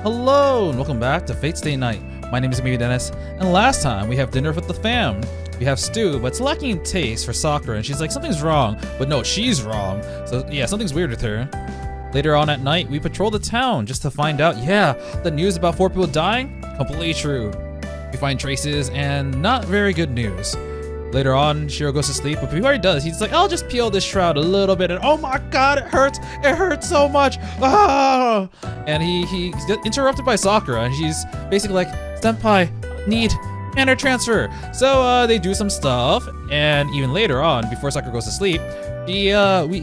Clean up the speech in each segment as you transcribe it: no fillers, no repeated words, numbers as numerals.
Hello and welcome back to Fate's Day Night. My name is Emiya Dennis, and last time we have dinner with the fam. We have stew, but it's lacking in taste for Sakura, and she's like, something's wrong. But no, she's wrong. So yeah, something's weird with her. Later on at night, we patrol the town just to find out, yeah, the news about 4 people dying? Completely true. We find traces and not very good news. Later on, Shirou goes to sleep, but before he does, he's like, I'll just peel this shroud a little bit, and oh my god, it hurts so much, ah! And he's interrupted by Sakura, and she's basically like, Senpai, need mana transfer. So they do some stuff, and even later on, before Sakura goes to sleep, we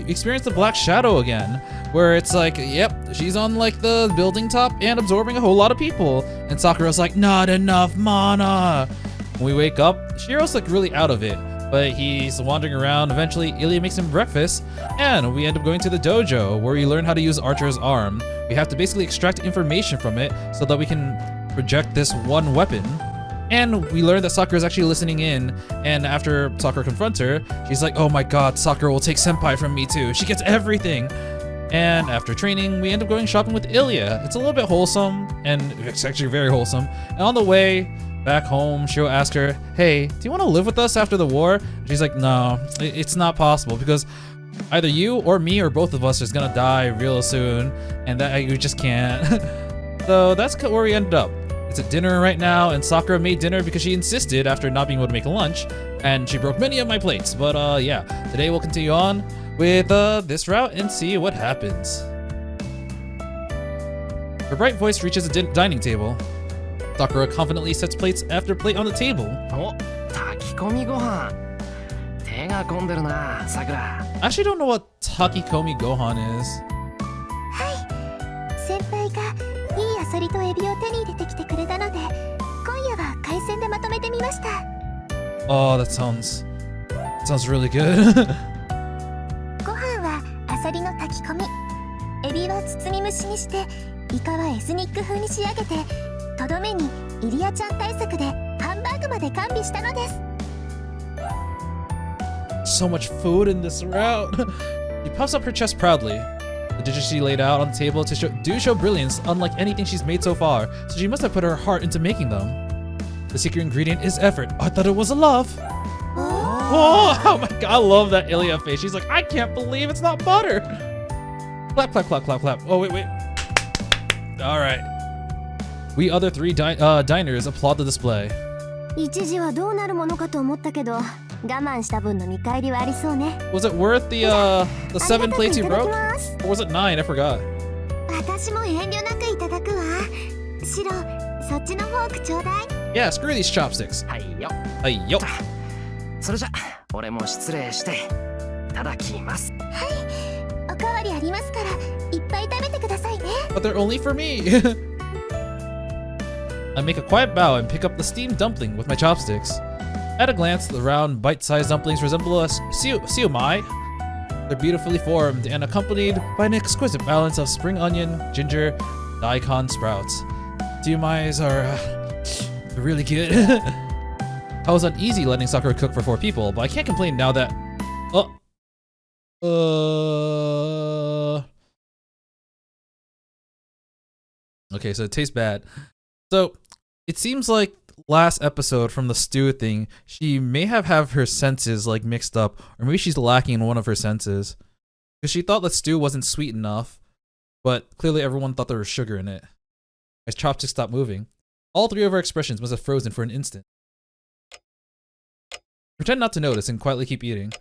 experience the Black Shadow again, where it's like, yep, she's on like the building top and absorbing a whole lot of people, and Sakura's like, not enough mana. When we wake up, Shirou's like really out of it, but he's wandering around. Eventually, Ilya makes him breakfast, and we end up going to the dojo where we learn how to use Archer's arm. We have to basically extract information from it so that we can project this one weapon. And we learn that Sakura is actually listening in, and after Sakura confronts her, she's like, oh my god, Sakura will take Senpai from me too. She gets everything. And after training, we end up going shopping with Ilya. It's a little bit wholesome, and it's actually very wholesome. And on the way back home, Shirou asks her, hey, do you want to live with us after the war? She's like, no, it's not possible because either you or me or both of us is gonna die real soon, and that you just can't. So that's where we ended up. It's at dinner right now, and Sakura made dinner because she insisted after not being able to make lunch, and she broke many of my plates. But yeah, today we'll continue on with this route and see what happens. Her bright voice reaches a dining table. Sakura confidently sets plates after plate on the table. I actually don't know what Takikomi Gohan is. Oh, that sounds really good. ご飯はアサリの炊き込み、エビは包み蒸しにして、イカはエスニック風に仕上げて、とどめにイリアちゃん対策でハンバーグまで完備したのです。 So much food in this route. She puffs up her chest proudly. The dishes she laid out on the table do show brilliance, unlike anything she's made so far, so she must have put her heart into making them. The secret ingredient is effort. I thought it was a love. Oh my god, I love that Ilya face. She's like, I can't believe it's not butter. Clap, clap, clap, clap, clap. Oh, wait. All right. We other three diners applaud the display. 一時はどうなるものかと思ったけど、我慢した分の見返りはありそうね。 Was it worth the 7 plates you broke? Or was it 9? I forgot. 私も遠慮なくいただくわ。シロ、そっちのフォークちょうだい。 Yeah, screw these chopsticks. はいよ。はいよ。それじゃ、俺も失礼して、いただきます。はい、おかわりありますから、いっぱい食べてくださいね。 But they're only for me. I make a quiet bow and pick up the steamed dumpling with my chopsticks. At a glance, the round, bite-sized dumplings resemble a siomai. They're beautifully formed and accompanied by an exquisite balance of spring onion, ginger, daikon sprouts. Siomais are really good. I was uneasy letting Sakura cook for 4 people, but I can't complain now that... Okay, so it tastes bad. So, it seems like last episode from the stew thing, she may have her senses like mixed up, or maybe she's lacking in one of her senses. Because she thought the stew wasn't sweet enough, but clearly everyone thought there was sugar in it. As chopsticks stopped moving, all 3 of our expressions must have frozen for an instant. Pretend not to notice and quietly keep eating.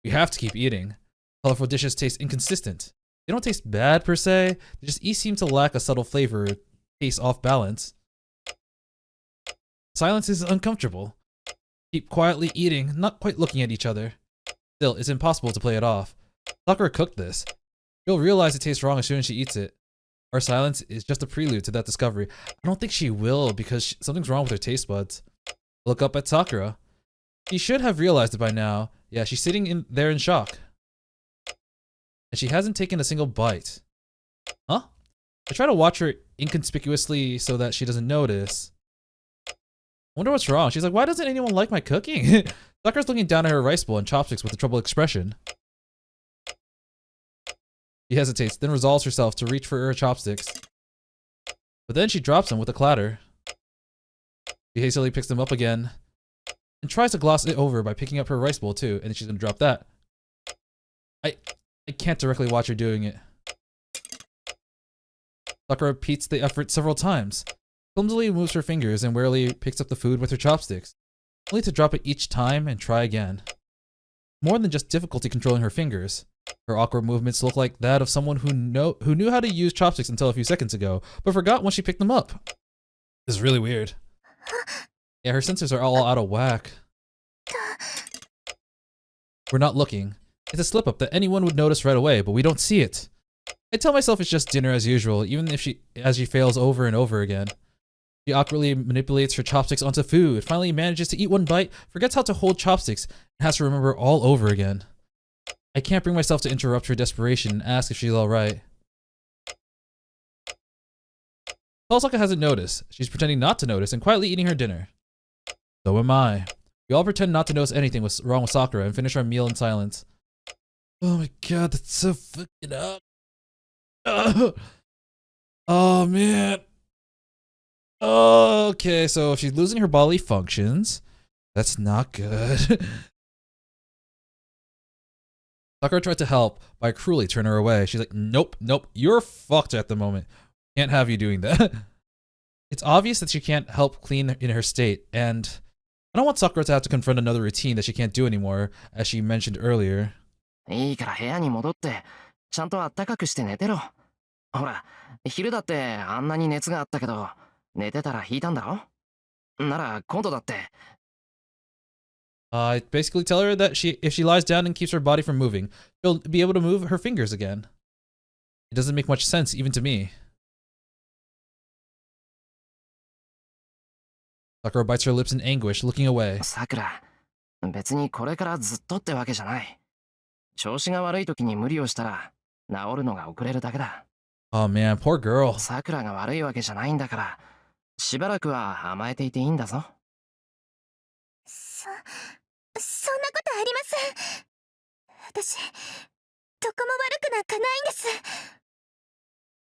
We have to keep eating. Colorful dishes taste inconsistent. They don't taste bad per se, they just each seem to lack a subtle flavor, taste off balance. Silence is uncomfortable. Keep quietly eating, not quite looking at each other. Still, it's impossible to play it off. Sakura cooked this. She'll realize it tastes wrong as soon as she eats it. Our silence is just a prelude to that discovery. I don't think she will because something's wrong with her taste buds. Look up at Sakura. She should have realized it by now. Yeah, she's sitting there in shock. And she hasn't taken a single bite. Huh? I try to watch her inconspicuously so that she doesn't notice. Wonder what's wrong. She's like, why doesn't anyone like my cooking? Sakura's looking down at her rice bowl and chopsticks with a troubled expression. She hesitates, then resolves herself to reach for her chopsticks. But then she drops them with a clatter. She hastily picks them up again and tries to gloss it over by picking up her rice bowl too, and then she's gonna drop that. I can't directly watch her doing it. Sakura repeats the effort several times, clumsily moves her fingers and warily picks up the food with her chopsticks, only to drop it each time and try again. More than just difficulty controlling her fingers, her awkward movements look like that of someone who knew how to use chopsticks until a few seconds ago, but forgot when she picked them up. This is really weird. Yeah, her sensors are all out of whack. We're not looking. It's a slip-up that anyone would notice right away, but we don't see it. I tell myself it's just dinner as usual, even if she fails over and over again. She awkwardly manipulates her chopsticks onto food, finally manages to eat one bite, forgets how to hold chopsticks, and has to remember all over again. I can't bring myself to interrupt her desperation and ask if she's alright. Tosaka hasn't noticed. She's pretending not to notice and quietly eating her dinner. So am I. We all pretend not to notice anything was wrong with Sakura and finish our meal in silence. Oh my god, that's so fucking up. Oh man. Okay, so if she's losing her bodily functions, that's not good. Sakura tried to help, but I cruelly turn her away. She's like, nope, you're fucked at the moment. Can't have you doing that. It's obvious that she can't help clean in her state, and I don't want Sakura to have to confront another routine that she can't do anymore, as she mentioned earlier. いいから部屋に戻って、ちゃんとあったかくして寝てろ。ほら、昼だってあんなに熱があったけど、寝てたら引いたんだろ？なら今度だって。I basically tell her that if she lies down and keeps her body from moving, she'll be able to move her fingers again. It doesn't make much sense, even to me. Sakura bites her lips in anguish, looking away. さくら、別にこれからずっとってわけじゃない。調子が悪い時に無理をしたら、治るのが遅れるだけだ。Oh man, poor girl. さくらが悪いわけじゃないんだから、しばらくは甘えていていいんだぞ。そんなことありません。私、どこも悪くなんかないんです。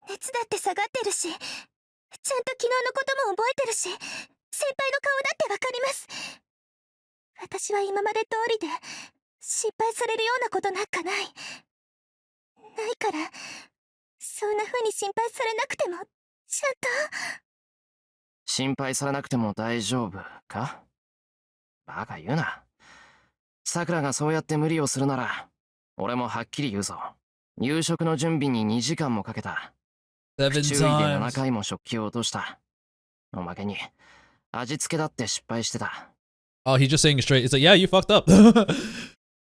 熱だって下がってるし、ちゃんと昨日のことも覚えてるし、先輩の顔だってわかります。私は今まで通りで、心配されるようなことなんかない。ないから、そんな風に心配されなくても、ちゃんと。心配されなくても大丈夫か？バカ言うな。さくらがそうやって無理をするなら、俺もはっきり言うぞ。夕食の準備に2時間もかけた。不注意で7回も食器を落とした。おまけに、味付けだって失敗してた。Oh, he's just saying it straight. It's like, yeah, you fucked up.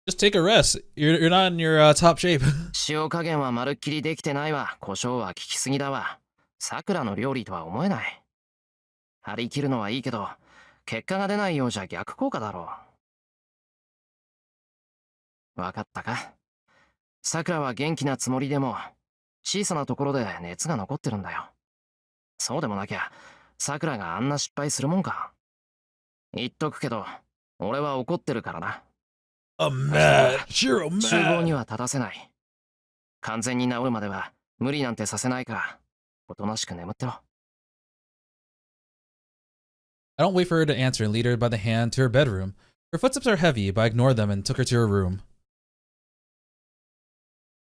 Just take a rest. You're not in your top shape. 塩加減はまるっきりできてないわ。胡椒は効きすぎだわ。さくらの料理とは思えない。張り切るのはいいけど、結果が出ないようじゃ逆効果だろう。わかったか？さくらは元気なつもりでも、小さなところで熱が残ってるんだよ。そうでもなきゃ、さくらがあんな失敗するもんか。言っとくけど、俺は怒ってるからな。Shirou mad. 厨房には立たせない。完全に治るまでは無理なんてさせないから、おとなしく眠ってろ。I don't wait for her to answer and lead her by the hand to her bedroom. Her footsteps are heavy, but I ignored them and took her to her room.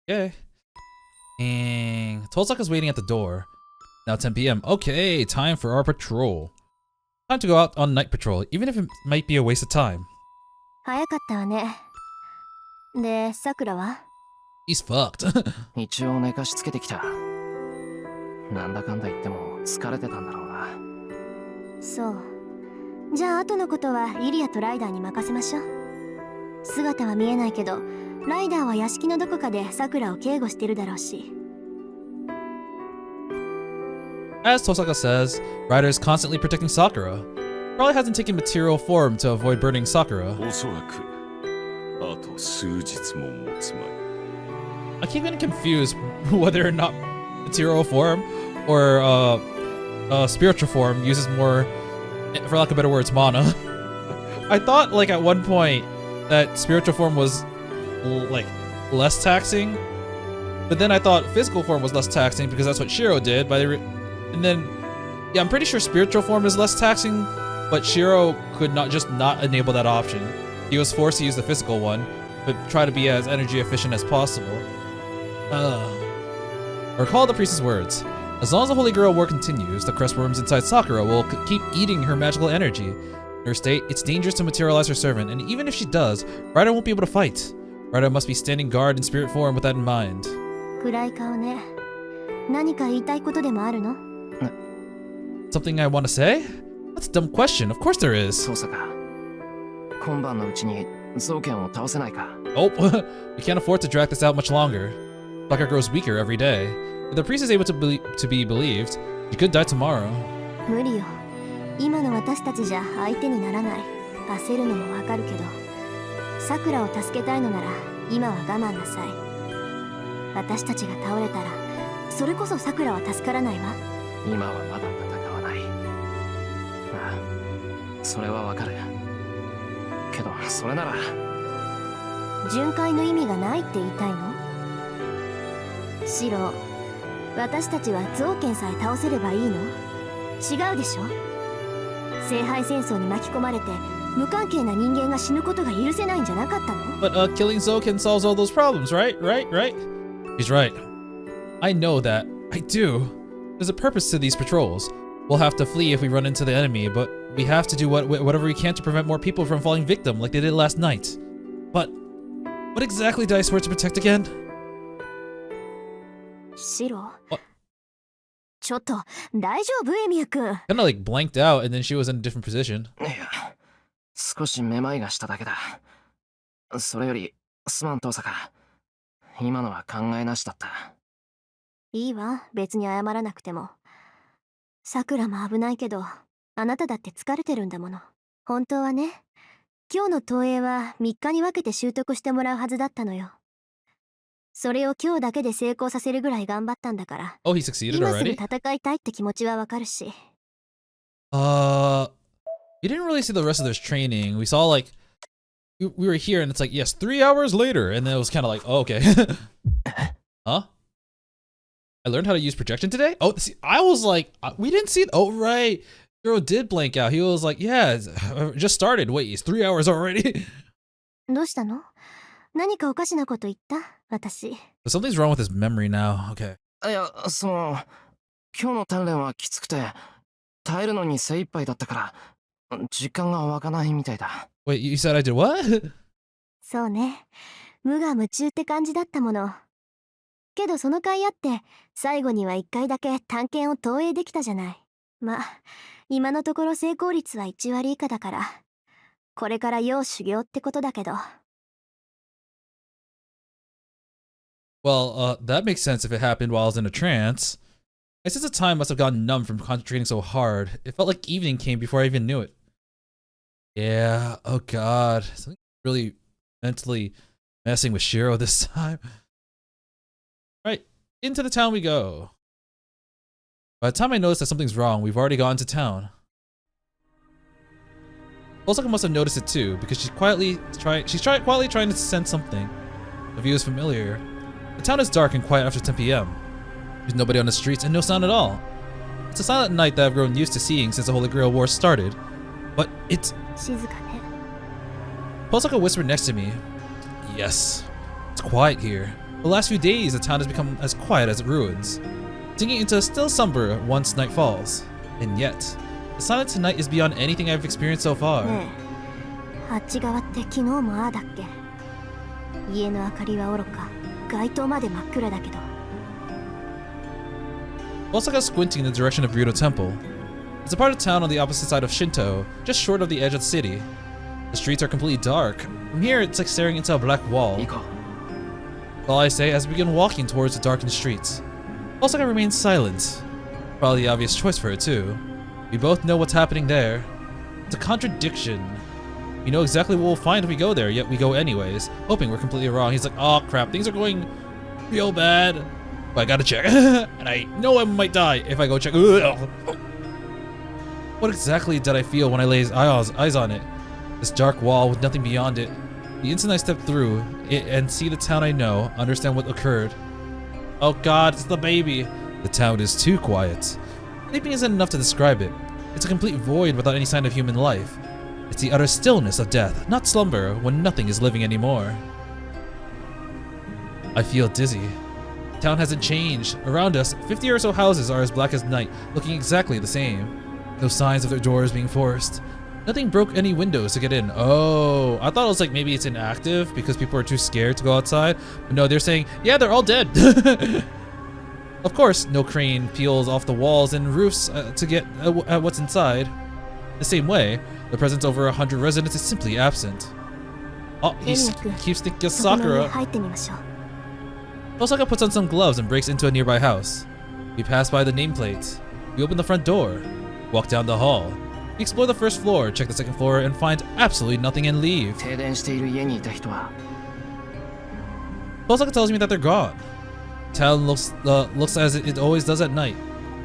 Okay. And Tosaka's waiting at the door. Now 10 p.m. Okay, time for our patrol. Time to go out on night patrol, even if it might be a waste of time. 早かったわね。で、さくらは？ He's fucked. 一応寝かしつけてきた。なんだかんだ言っても疲れてたんだろうな。そう。じゃあ後のことはイリアとライダーに任せましょう。姿は見えないけど、ライダーは屋敷のどこかでさくらを警護してるだろうし。As Tosaka says, Ryder is constantly protecting Sakura. Probably hasn't taken material form to avoid burning Sakura. I keep getting confused whether or not material form or spiritual form uses more, for lack of better words, mana. I thought like at one point that spiritual form was like less taxing, but then I thought physical form was less taxing because that's what Shirou did, but And then, yeah, I'm pretty sure spiritual form is less taxing, but Shirou could not enable that option. He was forced to use the physical one, but try to be as energy efficient as possible. Recall the priest's words. As long as the Holy Grail war continues, the crestworms inside Sakura will keep eating her magical energy. In her state, it's dangerous to materialize her servant, and even if she does, Ryder won't be able to fight. Ryder must be standing guard in spirit form with that in mind. 暗い顔ね。何か言いたいことでもあるの？ Something I want to say? That's a dumb question. Of course there is. そうさか。今晩のうちに造剣を倒せないか。Oh, we can't afford to drag this out much longer. Sakura grows weaker every day. If the priest is able to be believed, she could die tomorrow. 無理よ。今の私たちじゃ相手にならない。焦るのもわかるけど、さくらを助けたいのなら今は我慢なさい。私たちが倒れたら、それこそさくらは助からないわ。今はまだ戦わない。ああ、それはわかる。けど、それなら巡回の意味がないって言いたいの？シロ、私たちは造剣さえ倒せればいいの？違うでしょ？聖杯戦争に巻き込まれて無関係な人間が死ぬことが許せないんじゃなかったの？ But killing Zoken solves all those problems, right? Right? He's right. I know that. I do. There's a purpose to these patrols. We'll have to flee if we run into the enemy, but we have to do whatever we can to prevent more people from falling victim like they did last night. But what exactly did I swear to protect again? シロ、 What? ちょっと大丈夫？エミヤ君。 Kinda like blanked out and then she was in a different position. いや、少しめまいがしただけだ。それより、すまん遠さか。今のは考えなしだった。いいわ、別に謝らなくても。さくらも危ないけど、あなただって疲れてるんだもの。本当はね、今日の投影は3日に分けて習得してもらうはずだったのよ。それを今日だけで成功させるぐらい頑張ったんだから。Oh, he succeeded 今すぐ already? 戦いたいって気持ちはわかるし。We didn't really see the rest of this training. We saw like, we were here and it's like, yes, 3 hours later. And then it was kind of like, oh, okay. Huh? I learned how to use projection today? Oh, see, I was like, we didn't see it. Oh, right. Shirou did blank out. He was like, yeah, just started. Wait, it's 3 hours already? どうしたの？何かおかしなこと言った？私。Something's wrong with his memory now. Okay. いや、今日の鍛錬はきつくて、耐えるのに精一杯だったから、時間が湧かないみたいだ。Wait, you said I did what? そうね。無我夢中って感じだったもの。けどその甲斐あって、最後には1回だけ探検を投影できたじゃない。まあ、今のところ成功率は1割以下だから、これから要修行ってことだけど。Well, that makes sense if it happened while I was in a trance. I sense the time must have gotten numb from concentrating so hard. It felt like evening came before I even knew it. Yeah, oh god. Something really mentally messing with Shirou this time. Right, into the town we go. By the time I notice that something's wrong, we've already gone to town. Osaka must have noticed it too, because she's quietly trying to sense something. The view is familiar. The town is dark and quiet after 10 p.m. There's nobody on the streets and no sound at all. It's a silent night that I've grown used to seeing since the Holy Grail War started. But it's... 静かね。 Osaka whispered next to me. Yes, it's quiet here. The last few days, the town has become as quiet as it ruins, sinking into a still somber once night falls. And yet, the silence tonight is beyond anything I've experienced so far. ねえ、あっち側って昨日もああだっけ？家の明かりはおろか、街灯まで真っ暗だけど。Osaka squinting in the direction of Ryudo Temple. It's a part of town on the opposite side of Shinto, just short of the edge of the city. The streets are completely dark. From here, it's like staring into a black wall. 行こう。 All I say as we begin walking towards the darkened streets. Osaka remains silent. Probably the obvious choice for her too. We both know what's happening there. It's a contradiction. We know exactly what we'll find if we go there, yet we go anyways, hoping we're completely wrong. He's like, oh crap, things are going real bad. But I gotta check. And I know I might die if I go check. What exactly did I feel when I laid eyes on it? This dark wall with nothing beyond it. The instant I step through it and see the town I know, understand what occurred. Oh god, it's the baby. The town is too quiet. Sleeping isn't enough to describe it. It's a complete void without any sign of human life. It's the utter stillness of death, not slumber, when nothing is living anymore. I feel dizzy. Town hasn't changed. Around us, 50 or so houses are as black as night, looking exactly the same. No signs of their doors being forced. Nothing broke any windows to get in. Oh, I thought it was like maybe it's inactive because people are too scared to go outside. But no, they're saying, yeah, they're all dead. Of course, no crane peels off the walls and roofs to get at what's inside. The same way, the presence over 100 residents is simply absent. Oh, he keeps thinking of Sakura. Osaka puts on some gloves and breaks into a nearby house. We pass by the nameplate. We open the front door. Walk down the hall. We explore the first floor, check the second floor, and find absolutely nothing and leave. Osaka tells me that they're gone. Town looks as it always does at night.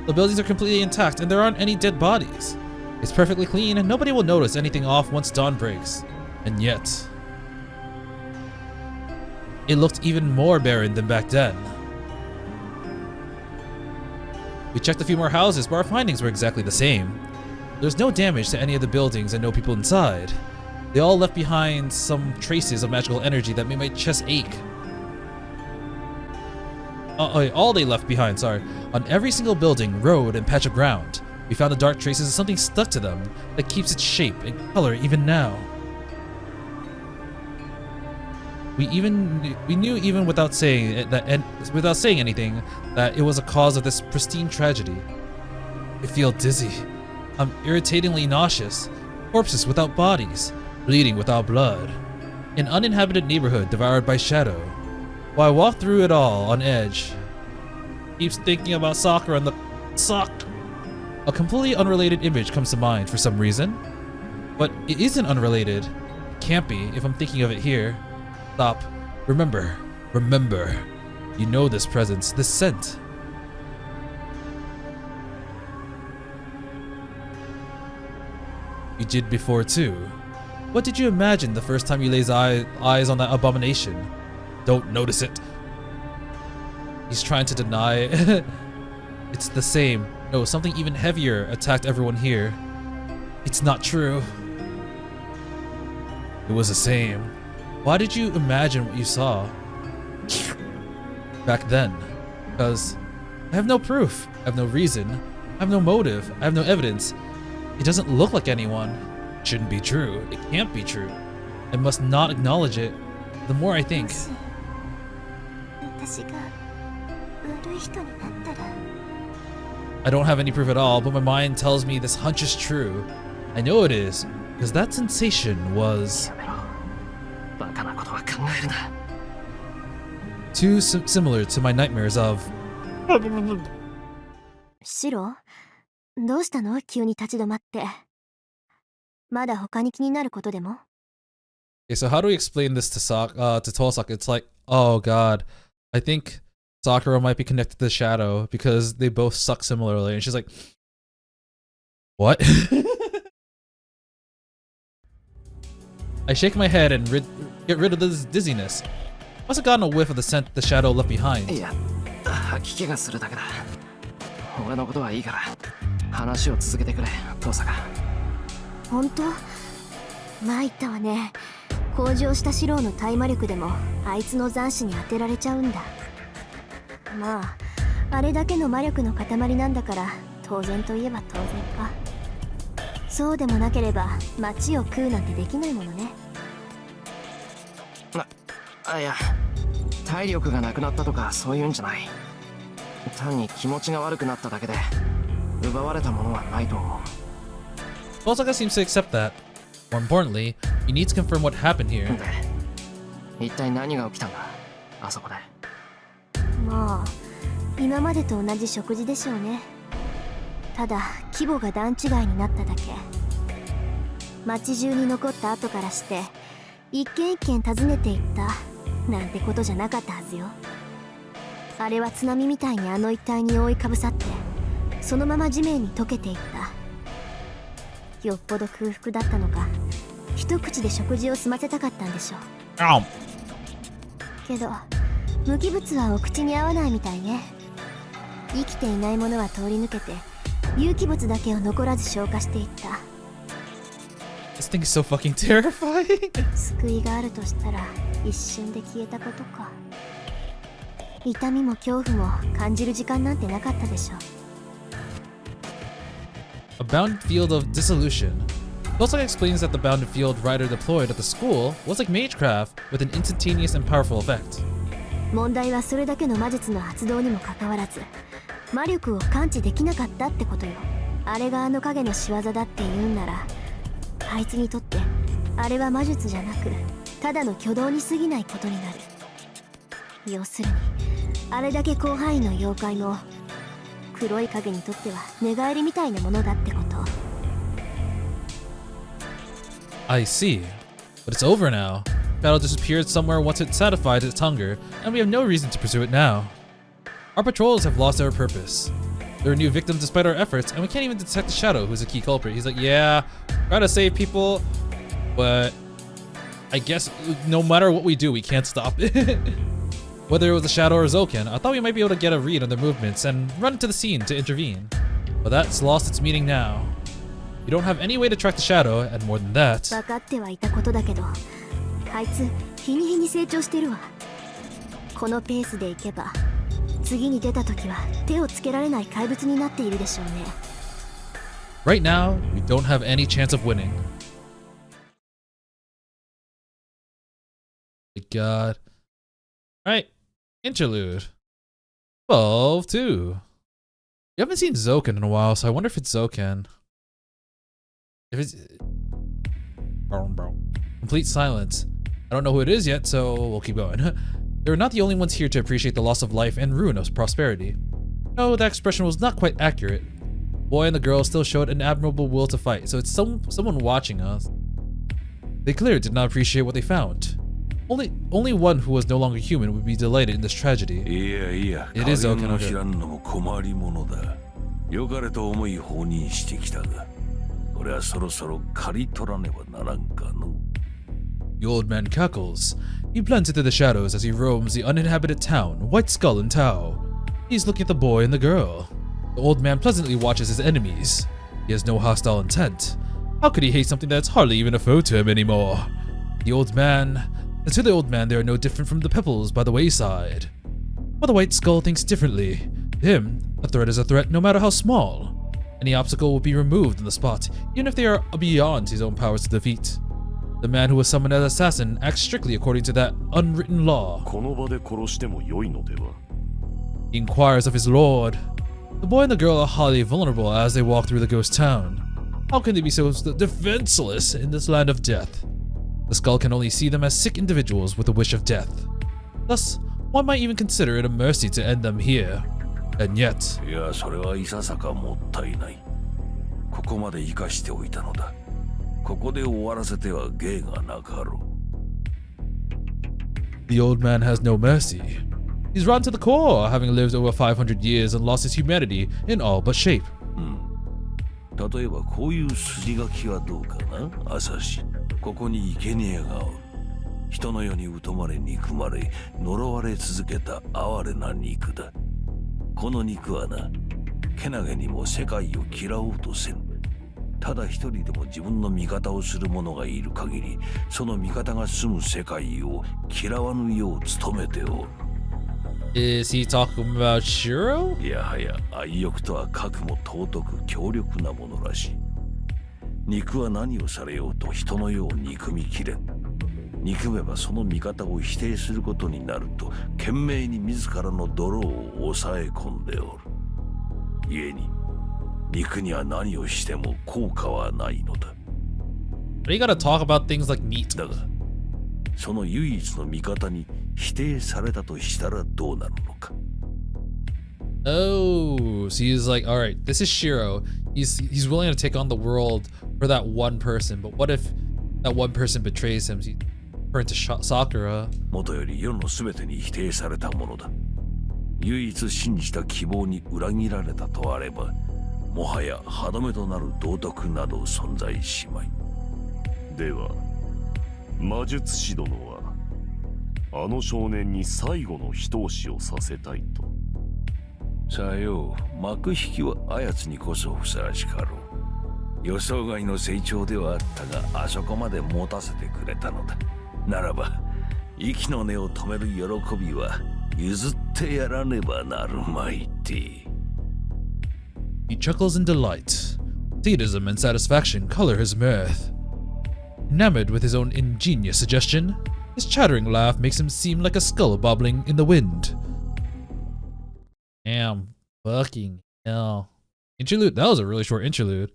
The buildings are completely intact and there aren't any dead bodies. It's perfectly clean and nobody will notice anything off once dawn breaks. And yet, it looked even more barren than back then. We checked a few more houses, but our findings were exactly the same. There's no damage to any of the buildings and no people inside. They all left behind some traces of magical energy that made my chest ache. All they left behind, sorry. On every single building, road, and patch of ground, we found the dark traces of something stuck to them that keeps its shape and color even now. We knew even without saying anything that it was a cause of this pristine tragedy. I feel dizzy. I'm irritatingly nauseous. Corpses without bodies, bleeding without blood. An uninhabited neighborhood devoured by shadow. While I walk through it all on edge, keeps thinking about Sakura and the sock. A completely unrelated image comes to mind for some reason, but it isn't unrelated. It can't be if I'm thinking of it here. Stop. Remember. You know this presence, this scent. You did before too. What did you imagine the first time you laid eyes on that abomination? Don't notice it. He's trying to deny. It's the same. No, something even heavier attacked everyone here. It's not true. It was the same. Why did you imagine what you saw back then? Because I have no proof, I have no reason, I have no motive, I have no evidence. It doesn't look like anyone. It shouldn't be true. It can't be true. I must not acknowledge it. The more I think. I don't have any proof at all, but my mind tells me this hunch is true. I know it is, because that sensation was too similar to my nightmares of. シロ、どうしたの？急に立ち止まって。まだ他に気になることでも？ Okay, so how do we explain this to Tosaka? It's like, oh god, I think Sakura might be connected to the shadow because they both suck similarly. And she's like, what? I shake my head and get rid of this dizziness. Must have gotten a whiff of the scent the shadow left behind. いや、吐き気がするだけだ。俺のことはいいから話を続けてくれ、父さん。本当？参ったわね。向上したシロウの大魔力でもあいつの残滓に当てられちゃうんだ。まあ、あれだけの魔力の塊なんだから当然といえば当然か。そうでもなければ町を食うなんてできないものね。いや、体力がなくなったとかそういうんじゃない。単に気持ちが悪くなっただけで奪われたものはないと思う。Osaka seems to accept that. More importantly, he needs to confirm what happened here. で、一体何が起きたんだ、あそこで。まあ、今までと同じ食事でしょうね。ただ規模が段違いになっただけ。町中に残った後からして一軒一軒訪ねていったなんてことじゃなかったはずよ。あれは津波みたいにあの一帯に覆いかぶさってそのまま地面に溶けていった。よっぽど空腹だったのか一口で食事を済ませたかったんでしょう。けど無機物はお口に合わないみたいね。生きていないものは通り抜けて有機物だけを残らず消化していった。 This thing is so fucking terrifying. 救いがあるとしたら一瞬で消えたことか。痛みも恐怖も感じる時間なんてなかったでしょ。 A bounded field of dissolution. It also explains that the bounded field Ryder deployed at the school was like magecraft with an instantaneous and powerful effect. 問題はそれだけの魔術の発動にもかかわらず魔力を感知できなかったってことよ。あれがあの影の仕業だって言うんなら、あいつにとってあれは魔術じゃなくただの挙動に過ぎないことになる。要するにあれだけ広範囲の妖怪も黒い影にとっては寝返りみたいなものだってこと。 I see. But it's over now. Battle disappeared somewhere once it satisfied its hunger, and we have no reason to pursue it now. Our patrols have lost their purpose. There are new victims despite our efforts, and we can't even detect the Shadow, who's a key culprit. He's like, yeah, try to save people, but I guess no matter what we do, we can't stop it. Whether it was the Shadow or Zoken, I thought we might be able to get a read on their movements and run to the scene to intervene. But that's lost its meaning now. You don't have any way to track the Shadow, and more than that... 分かってはいたことだけど、あいつ日に日に成長してるわ。このペースでいけば次に出た時は手をつけられない怪物になっているでしょうね。 Right now, we don't have any chance of winning. My God. Alright, interlude. 12-2. You haven't seen Zoken in a while, so I wonder if it's Zoken. If it's... Complete silence. I don't know who it is yet, so we'll keep going. They were not the only ones here to appreciate the loss of life and ruin of prosperity. No, that expression was not quite accurate. The boy and the girl still showed an admirable will to fight, so it's someone watching us. They clearly did not appreciate what they found. Only one who was no longer human would be delighted in this tragedy. It is Zoken. The old man cackles. He blends into the shadows as he roams the uninhabited town, White Skull and Tao. He's looking at the boy and the girl. The old man pleasantly watches his enemies. He has no hostile intent. How could he hate something that's hardly even a foe to him anymore? To the old man, they are no different from the pebbles by the wayside. But the White Skull thinks differently. To him, a threat is a threat no matter how small. Any obstacle will be removed on the spot, even if they are beyond his own powers to defeat. The man who was summoned as assassin acts strictly according to that unwritten law. He inquires of his lord. The boy and the girl are highly vulnerable as they walk through the ghost town. How can they be so defenseless in this land of death? The skull can only see them as sick individuals with a wish of death. Thus, one might even consider it a mercy to end them here. And yet... The old man has no mercy. He's rotten to the core, having lived over 500 years and lost his humanity in all but shape. 例えばこういう筋書きはどうかな、朝日。ここに生贄がおる。人の世に疎まれ憎まれ、呪われ続けた哀れな肉だ。この肉はな、けなげにも世界を嫌おうとせん。ただ一人でも自分の味方をする者がいる限り、その味方が住む世界を嫌わぬよう努めておる。Is he talking about Shirou? いやはや愛欲とは核も尊く強力なものらしい。肉は何をされようと人の世を憎みきれん。憎めばその味方を否定することになると懸命に自らの泥を抑え込んでおる。故に肉には何をしても効果はないのだ。But you gotta talk about things like meat. だがその唯一の味方に否定されたとしたらどうなるのか。Oh, so he's like, all right, this is Shirou. He's willing to take on the world for that one person. But what if that one person betrays him? He turned to Sakura. もとより世のすべてに否定されたものだ。唯一信じた希望に裏切られたとあれば、もはや歯止めとなる道徳など存在しまい。では、魔術師殿はあの少年に最後の一押しをさせたいと。さよう、幕引きはあやつにこそふさわしかろう。予想外の成長ではあったが、あそこまで持たせてくれたのだ。ならば、息の根を止める喜びは譲ってやらねばなるまいて。He chuckles in delight. Sadism and satisfaction color his mirth. Enamored with his own ingenious suggestion, his chattering laugh makes him seem like a skull bobbling in the wind. Damn, fucking hell. Interlude? That was a really short interlude.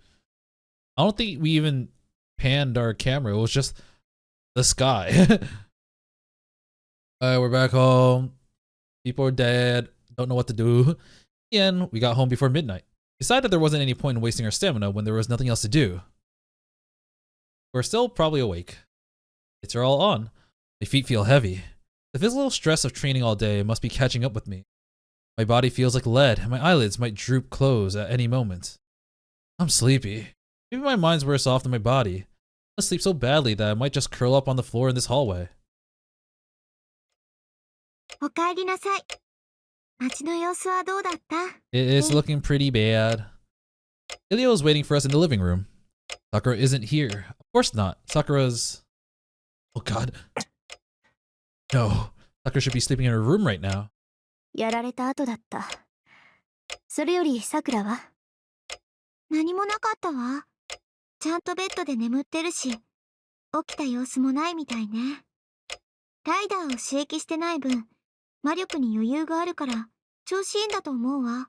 I don't think we even panned our camera. It was just the sky. Alright, we're back home. People are dead. Don't know what to do. Again, we got home before midnight. Decided that there wasn't any point in wasting our stamina when there was nothing else to do. We're still probably awake. Lights are all on. My feet feel heavy. The physical stress of training all day must be catching up with me. My body feels like lead, and my eyelids might droop close at any moment. I'm sleepy. Maybe my mind's worse off than my body. I sleep so badly that I might just curl up on the floor in this hallway. おかえりなさい。街の様子はどうだった？ It's looking pretty bad. Ilya is waiting for us in the living room. Sakura isn't here. Of course not. Sakura's... Oh god. No. Sakura should be sleeping in her room right now. やられた後だった。それよりさくらは？何もなかったわ。ちゃんとベッドで眠ってるし、起きた様子もないみたいね。ライダーを刺激してない分、魔力に余裕があるから調子いいんだと思うわ。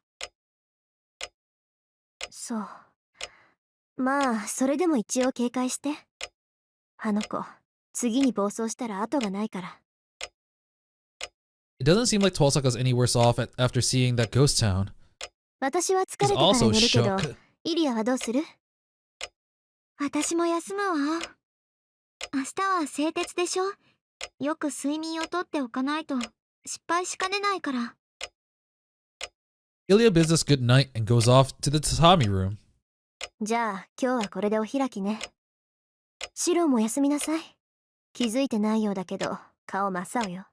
そう。まあ、それでも一応警戒して。あの子、次に暴走したら後がないから。It doesn't seem like Tosaka's any worse off after seeing that ghost town. 私は疲れ He's たから also 寝るけど、 shook. イリアはどうする？私も休むわ。明日は製鉄でしょ？よく睡眠をとっておかないと失敗しかねないから。Ilya bids us good night and goes off to the tatami room. じゃあ今日はこれでお開きね。シロも休みなさい。気づいてないようだけど顔真っ青よ。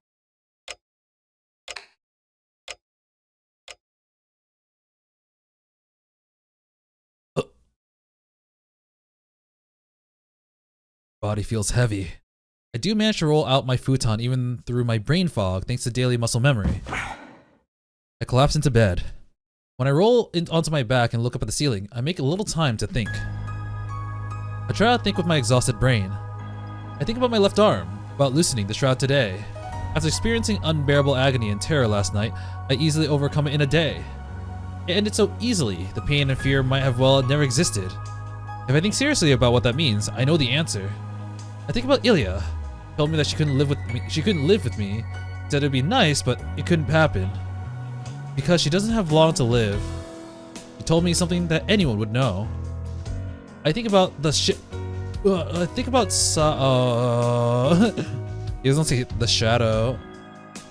Body feels heavy. I do manage to roll out my futon even through my brain fog thanks to daily muscle memory. I collapse into bed. When I roll onto my back and look up at the ceiling, I make a little time to think. I try to think with my exhausted brain. I think about my left arm, about loosening the shroud today. After experiencing unbearable agony and terror last night, I easily overcome it in a day. It ended so easily, the pain and fear might have well never existed. If I think seriously about what that means, I know the answer. I think about Ilya. Told me that she couldn't live with me. Said it'd be nice, but it couldn't happen. Because she doesn't have long to live. She told me something that anyone would know. I think about the shit. I think about he was gonna say the shadow.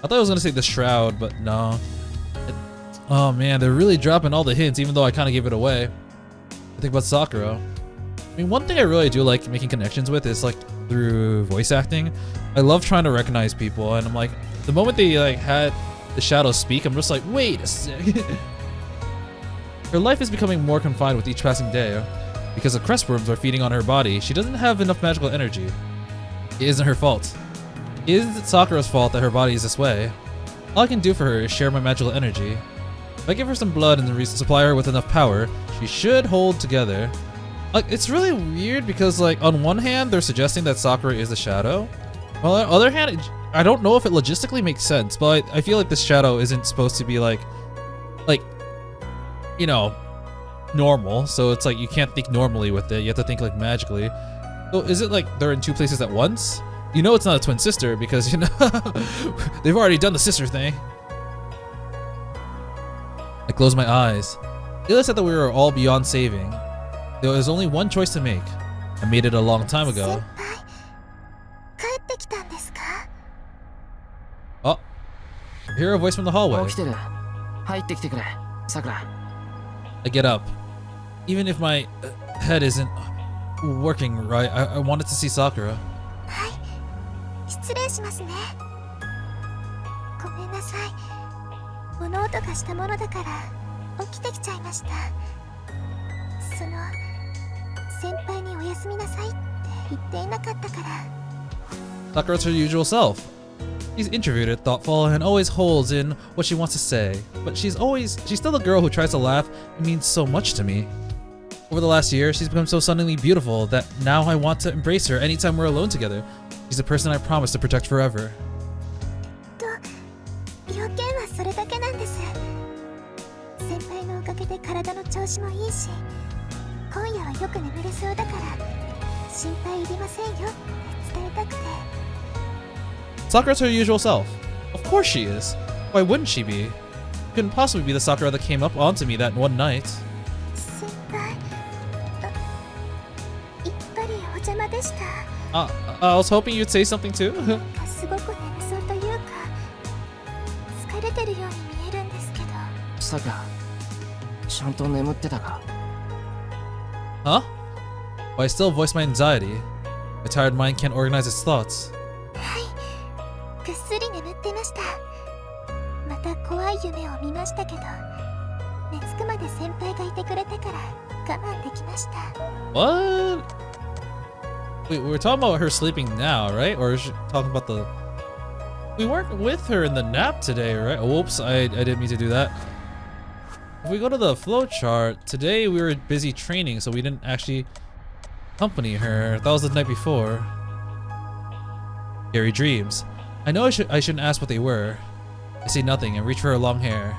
I thought I was gonna say the shroud, but no. Oh man, they're really dropping all the hints, even though I kind of gave it away. I think about Sakura. I mean, one thing I really do like making connections with is like through voice acting. I love trying to recognize people, and I'm like, the moment they like had the shadow speak, I'm just like, wait a second. Her life is becoming more confined with each passing day. Because the crestworms are feeding on her body, she doesn't have enough magical energy. It isn't her fault. It isn't Sakura's fault that her body is this way. All I can do for her is share my magical energy. If I give her some blood and supply her with enough power, she should hold together. Like, it's really weird because, like, on one hand, they're suggesting that Sakura is the shadow. On the other hand, I don't know if it logistically makes sense, but I feel like this shadow isn't supposed to be like, you know, normal. So it's like you can't think normally with it. You have to think like magically. So is it like they're in two places at once? You know it's not a twin sister because, you know, they've already done the sister thing. I close my eyes. Ilya said that we were all beyond saving. There was only one choice to make. I made it a long time ago. Oh, I hear a voice from the hallway. I get up. Even if my head isn't working right, I wanted to see Sakura. 物音がしたものだから起きてきちゃいました。その先輩におやすみなさいって言っていなかったから。 Sakura's her usual self. She's introverted, thoughtful, and always holds in what she wants to say. But she's still the girl who tries to laugh and means so much to me. Over the last year, she's become so stunningly beautiful that now I want to embrace her anytime we're alone together. She's the person I promise to protect forever. 要件はそれだけなんです。先輩のおかげで体の調子もいいし、今夜はよく眠れそうだから心配いりませんよって伝えたくて。 Sakura's her usual self. Of course she is. Why wouldn't she be? Couldn't possibly be the Sakura that came up onto me that one night. 先輩、やっぱりお邪魔でした。I was hoping you'd say something too. すごく眠そうというか疲れてるように見えるんですけど。さくら、ちゃんと眠ってたか？ Huh? But I still voice my anxiety. My tired mind can't organize its thoughts. はい、ぐっすり眠ってました。また怖い夢を見ましたけど、寝つくまで先輩がいてくれたから我慢できました。 What? Wait, we're talking about her sleeping now, right? Or is she talking about the... We weren't with her in the nap today, right? Oh, whoops, I didn't mean to do that. If we go to the flowchart, today we were busy training, so we didn't actually accompany her. That was the night before. Scary dreams. I know I shouldn't ask what they were. I say nothing and reach for her long hair.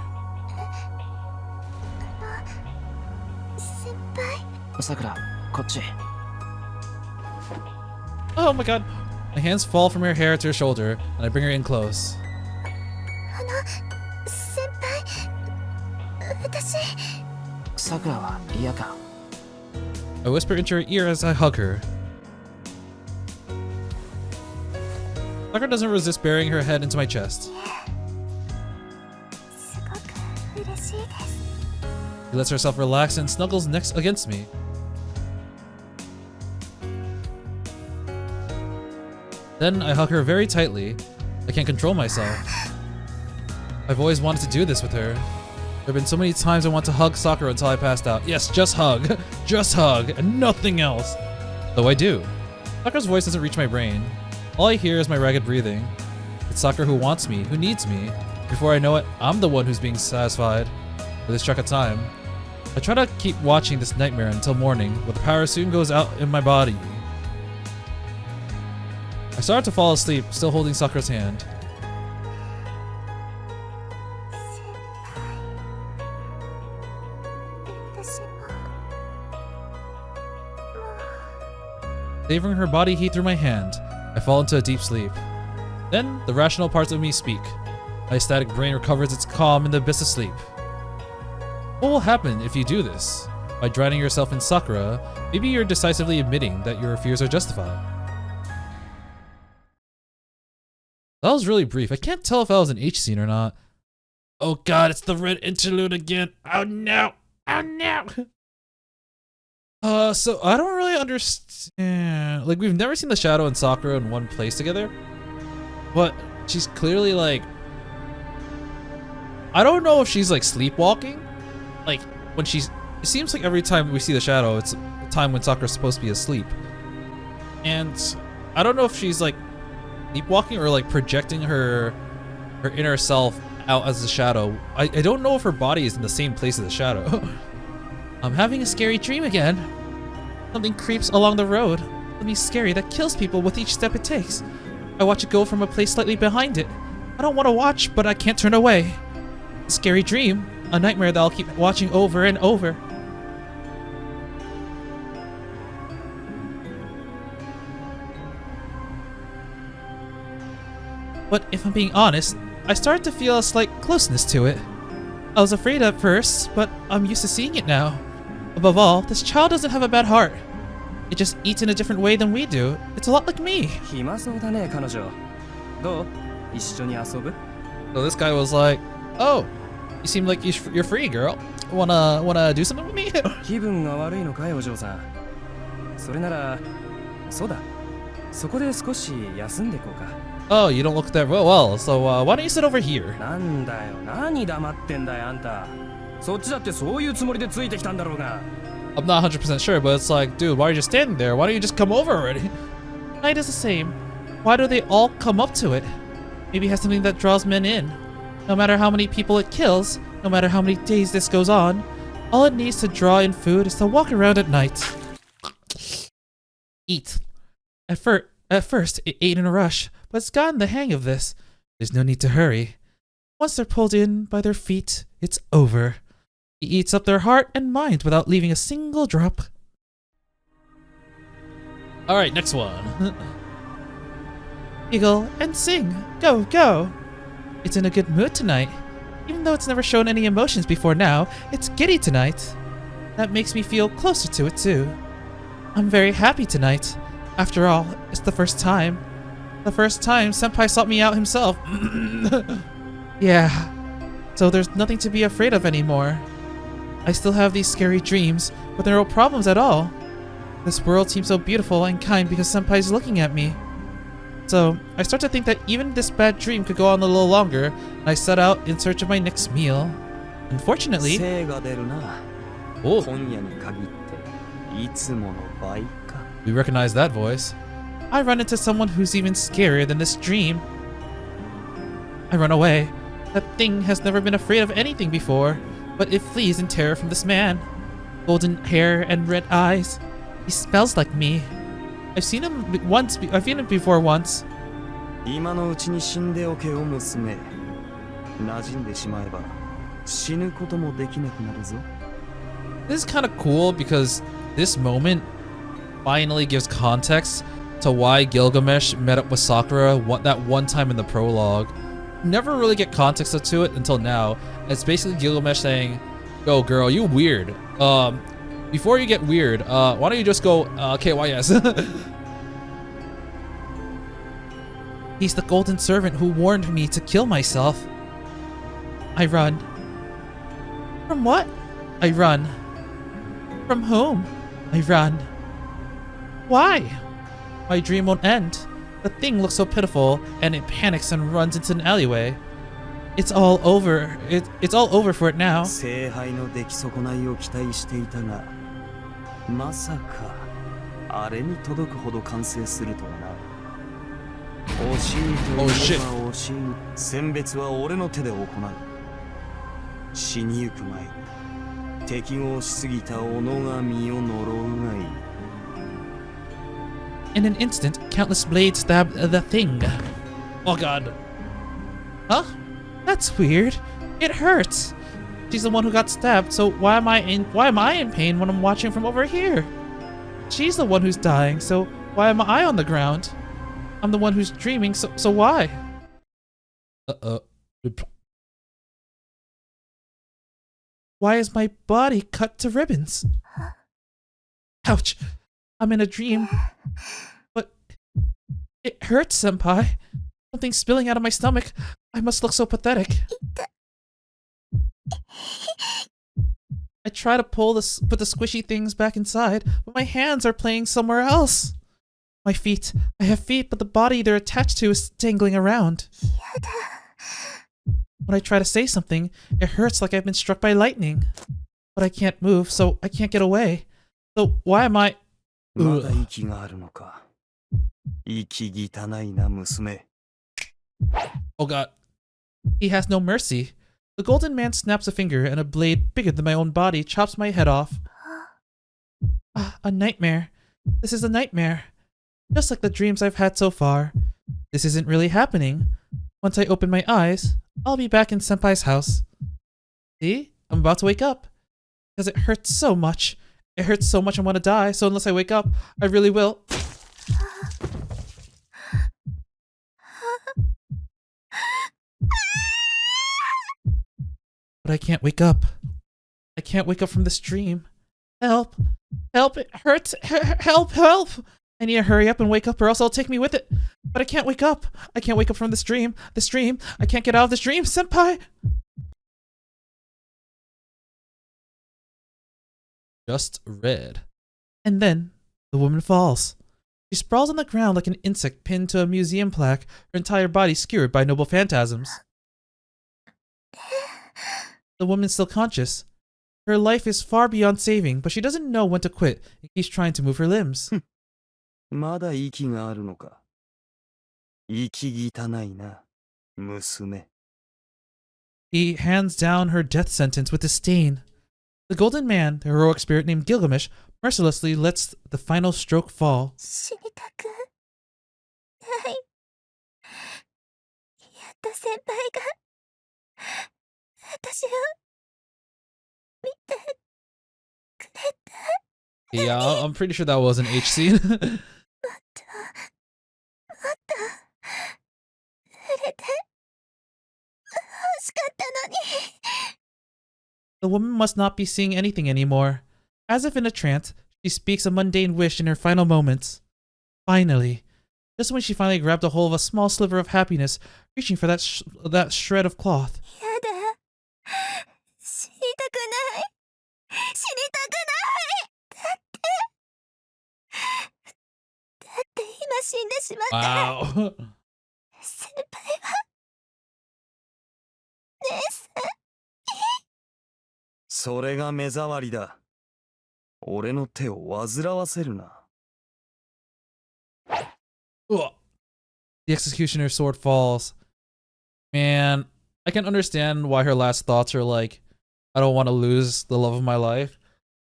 先輩、さくら、こっち。 Oh my god. My hands fall from her hair to her shoulder, and I bring her in close. 先輩、私。さくらは嫌か？ I whisper into her ear as I hug her. Sakura doesn't resist burying her head into my chest. すごく嬉しいです。 She lets herself relax and snuggles next against me. Then I hug her very tightly. I can't control myself. I've always wanted to do this with her. There have been so many times I want to hug Sakura until I passed out. Yes, just hug. Just hug, and nothing else. Though I do. Sakura's voice doesn't reach my brain. All I hear is my ragged breathing. It's Sakura who wants me, who needs me. Before I know it, I'm the one who's being satisfied. With this track of time. I try to keep watching this nightmare until morning, but the power soon goes out in my body. I start to fall asleep, still holding Sakura's hand. 私も。 Savoring her body heat through my hand, I fall into a deep sleep. Then, the rational parts of me speak. My ecstatic brain recovers its calm in the abyss of sleep. What will happen if you do this? By drowning yourself in Sakura, maybe you're decisively admitting that your fears are justified. That was really brief. I can't tell if that was an H scene or not. Oh god, it's the red interlude again. Oh no! Oh no! So I don't really understand. Like, we've never seen the Shadow and Sakura in one place together. But she's clearly like... I don't know if she's like sleepwalking. Like, when she's... It seems like every time we see the Shadow, it's a time when Sakura's supposed to be asleep. And I don't know if she's like sleepwalking or like projecting her inner self out as the Shadow. I don't know if her body is in the same place as the Shadow. I'm having a scary dream again. Something creeps along the road. Something scary that kills people with each step it takes. I watch it go from a place slightly behind it. I don't want to watch, but I can't turn away. A scary dream. A nightmare that I'll keep watching over and over. But if I'm being honest, I started to feel a slight closeness to it. I was afraid at first, but I'm used to seeing it now. Above all, this child doesn't have a bad heart. It just eats in a different way than we do. It's a lot like me. 暇そうだね、彼女。どう？一緒に遊ぶ？ So this guy was like, "Oh, you seem like you're free, girl. Wanna do something with me?" 気分が悪いのかい、お嬢さん。それなら、そうだ。そこで少し休んでこうか。Oh, you don't look that well, so why don't you sit over here? なんだよ、何黙ってんだよ、あんた。そっちだってそういうつもりでついてきたんだろうが。I'm not 100% sure, but it's like, dude, why are you just standing there? Why don't you just come over already? Night is the same. Why do they all come up to it? Maybe it has something that draws men in. No matter how many people it kills, no matter how many days this goes on, all it needs to draw in food is to walk around at night. Eat. At first, it ate in a rush, but it's gotten the hang of this. There's no need to hurry. Once they're pulled in by their feet, it's over. It eats up their heart and mind without leaving a single drop. Alright, next one. Giggle and sing. Go, go. It's in a good mood tonight. Even though it's never shown any emotions before now, it's giddy tonight. That makes me feel closer to it too. I'm very happy tonight. After all, it's the first time. The first time Senpai sought me out himself. Yeah. So there's nothing to be afraid of anymore. I still have these scary dreams, but there are no problems at all. This world seems so beautiful and kind because Senpai's looking at me. So, I start to think that even this bad dream could go on a little longer, and I set out in search of my next meal. Unfortunately... Oh. We recognize that voice. I run into someone who's even scarier than this dream. I run away. That thing has never been afraid of anything before, but it flees in terror from this man. Golden hair and red eyes. He smells like me. I've seen him once. I've seen him before once. This is kind of cool because this moment finally gives context to why Gilgamesh met up with Sakura that one time in the prologue. Never really get context to it until now. It's basically Gilgamesh saying, "Yo, girl, you weird. Before you get weird, why don't you just go KYS?" He's the golden servant who warned me to kill myself. I run. From what? I run. From whom? I run. Why? My dream won't end. The thing looks so pitiful, and it panics and runs into an alleyway. It's all over. It's all over for it now. Oh shit. In an instant, countless blades stabbed the thing. Oh god. Huh? That's weird. It hurts. She's the one who got stabbed, so why am I in pain when I'm watching from over here? She's the one who's dying, so why am I on the ground? I'm the one who's dreaming, so why? Why is my body cut to ribbons? Ouch. I'm in a dream. But it hurts, Senpai. Something's spilling out of my stomach. I must look so pathetic. I try to put the squishy things back inside, but my hands are playing somewhere else. My feet. I have feet, but the body they're attached to is dangling around. When I try to say something, it hurts like I've been struck by lightning. But I can't move, so I can't get away. So why am I... Oh god. He has no mercy. The golden man snaps a finger and a blade bigger than my own body chops my head off. A nightmare. This is a nightmare. Just like the dreams I've had so far. This isn't really happening. Once I open my eyes, I'll be back in Senpai's house. See? I'm about to wake up. Because it hurts so much. It hurts so much I want to die, so unless I wake up, I really will. But I can't wake up. I can't wake up from this dream. Help! Help! It hurts! Help! Help! I need to hurry up and wake up or else it'll take me with it. But I can't wake up. I can't wake up from this dream. This dream. I can't get out of this dream. Senpai! Just read. And then the woman falls. She sprawls on the ground like an insect pinned to a museum plaque, her entire body skewered by noble phantasms. The woman's still conscious. Her life is far beyond saving, but she doesn't know when to quit and keeps trying to move her limbs. まだ息があるのか。息汚いな、娘。 He hands down her death sentence with disdain. The golden man, the heroic spirit named Gilgamesh, mercilessly lets the final stroke fall. 死にたくない。やっと先輩が私を見てくれた。 Yeah, I'm pretty sure that was an H scene. もっと触れて欲しかったのに。 The woman must not be seeing anything anymore. As if in a trance, she speaks a mundane wish in her final moments. Finally, just when she finally grabbed a hold of a small sliver of happiness, reaching for that shred of cloth. やだ。死にたくない。死にたくない。だって今死んでしまったら。 Wow. 先輩は姉さん。それが目障りだ。俺の手を煩わせるな。Ugh. The executioner's sword falls. Man, I can understand why her last thoughts are like, I don't want to lose the love of my life.